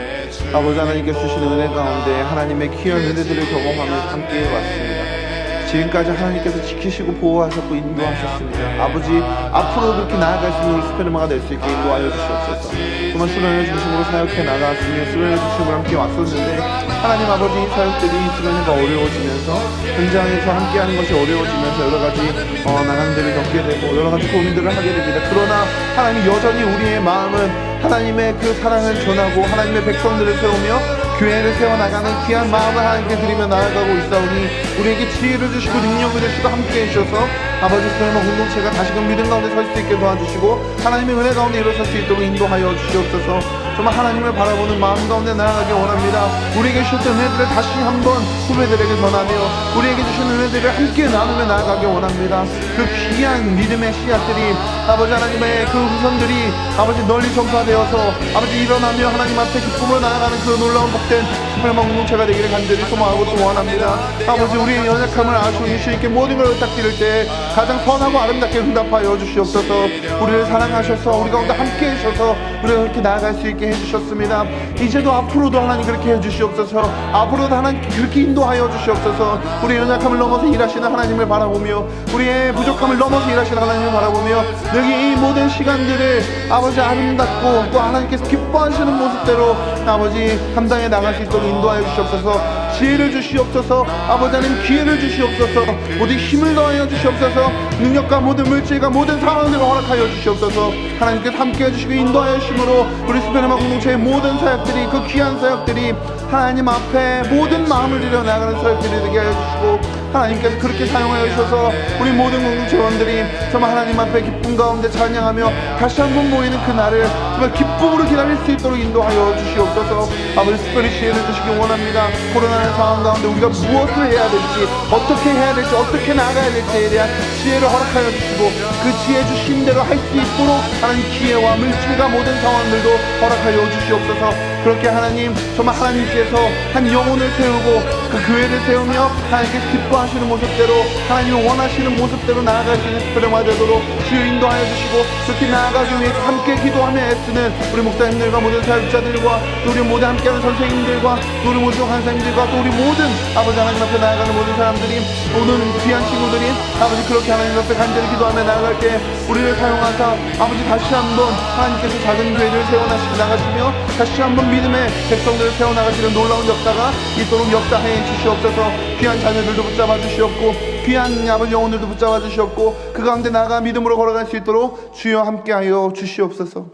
Speaker 5: 아버지 하나님께서 주시는 은혜 가운데 하나님의 귀한 은혜들을 경험하면서 함께 왔습니다. 지금까지 하나님께서 지키시고 보호하셨고 인도하셨습니다. 아버지, 앞으로 그렇게 나아갈 수 있는 우리 스페르마가 될 수 있게 인도하여 주시옵소서. 정말 수련회 중심으로 사역해 나갔으며 수련회 중심으로 함께 왔었는데 하나님 아버지, 사역들이 수련회가 어려워지면서 현장에서 함께하는 것이 어려워지면서 여러 가지 난항들을 겪게 되고 여러 가지 고민들을 하게 됩니다. 그러나 하나님 여전히 우리의 마음은 하나님의 그 사랑을 전하고 하나님의 백성들을 세우며 교회를 세워나가는 귀한 마음을 하나님께 드리며 나아가고 있사오니 우리에게 지혜를 주시고 능력을 주시고 함께해 주셔서 아버지 스페르마 공동체가 다시금 믿음 가운데 설 수 있게 도와주시고 하나님의 은혜 가운데 일어설 수 있도록 인도하여 주시옵소서. 정말 하나님을 바라보는 마음 가운데 나아가기 원합니다. 우리에게 주셨던 은혜들을 다시 한번 후배들에게 전하며 우리에게 주신 은혜들을 함께 나누며 나아가기 원합니다. 그 귀한 믿음의 씨앗들이 아버지 하나님의 그 후손들이 아버지 널리 전파되어서 아버지 일어나며 하나님 앞에 기쁨으로 나아가는 그 놀라운 복된 스페르마 공동체가 되기를 간절히 소망하고 또 원합니다. 아버지, 우리의 연약함을 아시고 주시 있게 모든 걸 의탁드릴 때 가장 선하고 아름답게 응답하여 주시옵소서. 우리를 사랑하셔서 우리 가운데 함께 해주셔서 우리가 그렇게 나아갈 수 있게 해주셨습니다. 이제도 앞으로도 하나님 그렇게 해주시옵소서. 앞으로도 하나님 그렇게 인도하여 주시옵소서. 우리의 연약함을 넘어서 일하시는 하나님을 바라보며 우리의 부족함을 넘어서 일하시는 하나님을 바라보며 여기 이 모든 시간들을 아버지 아름답고 또 하나님께서 기뻐하시는 모습대로 아버지 감당해 나갈 수 있도록 인도하여 주시옵소서. 지혜를 주시옵소서. 아버지 하나님 기회를 주시옵소서. 모든 힘을 더하여 주시옵소서. 능력과 모든 물질과 모든 상황들을 허락하여 주시옵소서. 하나님께서 함께해 주시고 인도하여 주심으로 우리 스페르마 공동체의 모든 사역들이 그 귀한 사역들이 하나님 앞에 모든 마음을 들여 나가는 사역들이 되게 하여 주시고 하나님께서 그렇게 사용하여 주셔서 우리 모든 공동체원들이 정말 하나님 앞에 기쁨 가운데 찬양하며 다시 한번 모이는 그날을 정말 기쁨으로 기다릴 수 있도록 인도하여 주시옵소서. 아버지, 특별히 지혜를 주시기 원합니다. 코로나의 상황 가운데 우리가 무엇을 해야 될지 어떻게 해야 될지 어떻게 나아가야 될지에 대한 지혜를 허락하여 주시고 그 지혜 주신 대로 할 수 있도록 하나님 기회와 물질과 모든 상황들도 허락하여 주시옵소서. 그렇게 하나님 정말 하나님께서 한 영혼을 세우고 그 교회를 세우며 하나님께서 기뻐하시는 모습대로 하나님이 원하시는 모습대로 나아갈 수 있는 스페르마 되도록 주여 인도하여 주시고 그렇게 나아가기 위해서 함께 기도하며 애쓰는 우리 목사님들과 모든 사역자들과 또 우리 모두 함께하는 선생님들과 또 우리 모든 간사님들과 또 우리 모든 아버지 하나님 앞에 나아가는 모든 사람들이 오는 귀한 친구들이 아버지 그렇게 하나님 앞에 간절히 기도하며 나아갈 때 우리를 사용하사 아버지 다시 한번 하나님께서 작은 교회를 세워나가시며 다시 한번 믿음의 백성들을 세워나가시는 놀라운 역사가 있도록 역사해 주시옵소서. 귀한 자녀들도 붙잡아 주시옵고 귀한 아버지 영혼들도 붙잡아 주시옵고 그 가운데 나아가 믿음으로 걸어갈 수 있도록 주여 함께하여 주시옵소서.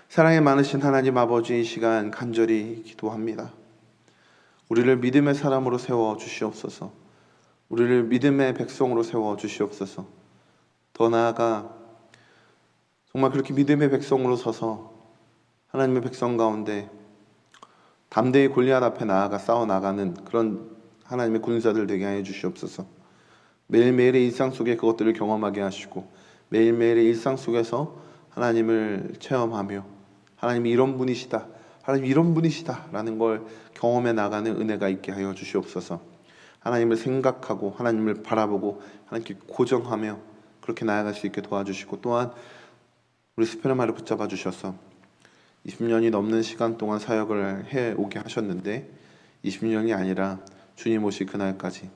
Speaker 5: 사랑이 많으신 하나님 아버지, 이 시간 간절히 기도합니다. 우리를 믿음의 사람으로 세워 주시옵소서. 우리를 믿음의 백성으로 세워 주시옵소서. 더 나아가 정말 그렇게 믿음의 백성으로 서서 하나님의 백성 가운데 담대히 골리앗 앞에 나아가 싸워나가는 그런 하나님의 군사들 되게 하여 주시옵소서. 매일매일의 일상 속에 그것들을 경험하게 하시고 매일매일의 일상 속에서 하나님을 체험하며 하나님이 이런 분이시다, 하나님이 이런 분이시다 라는 걸 경험해 나가는 은혜가 있게 하여 주시옵소서. 하나님을 생각하고 하나님을 바라보고 하나님께 고정하며 그렇게 나아갈 수 있게 도와주시고 또한 우리 스페르마를 붙잡아 주셔서 20년이 넘는 시간 동안 사역을 해오게 하셨는데 20년이 아니라 주님 오실 그날까지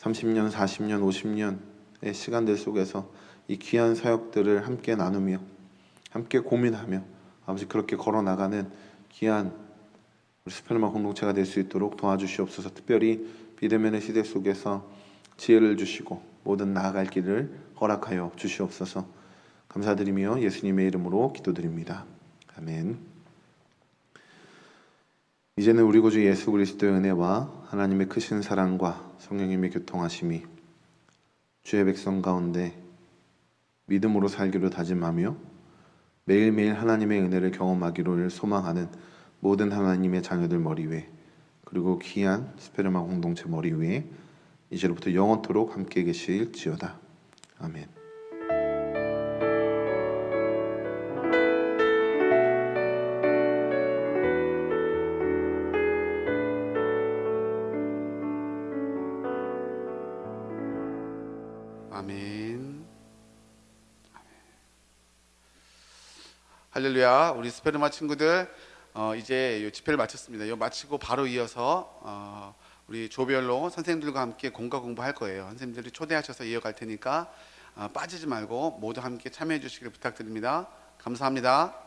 Speaker 5: 30년, 40년, 50년의 시간들 속에서 이 귀한 사역들을 함께 나누며 함께 고민하며 아버지 그렇게 걸어나가는 귀한 우리 스페르마 공동체가 될 수 있도록 도와주시옵소서. 특별히 비대면의 시대 속에서 지혜를 주시고 모든 나아갈 길을 허락하여 주시옵소서. 감사드리며 예수님의 이름으로 기도드립니다. 아멘. 이제는 우리 구주 예수 그리스도의 은혜와 하나님의 크신 사랑과 성령님의 교통하심이 주의 백성 가운데 믿음으로 살기로 다짐하며 매일매일 하나님의 은혜를 경험하기를 소망하는 모든 하나님의 자녀들 머리 위에 그리고 귀한 스페르마 공동체 머리 위에 이제로부터 영원토록 함께 계실지어다. 아멘.
Speaker 1: 아멘. 할렐루야. 우리 스페르마 친구들 이제 이 집회를 마쳤습니다. 이거 마치고 바로 이어서 우리 조별로 선생님들과 함께 공과 공부할 거예요. 선생님들이 초대하셔서 이어갈 테니까 빠지지 말고 모두 함께 참여해 주시길 부탁드립니다. 감사합니다.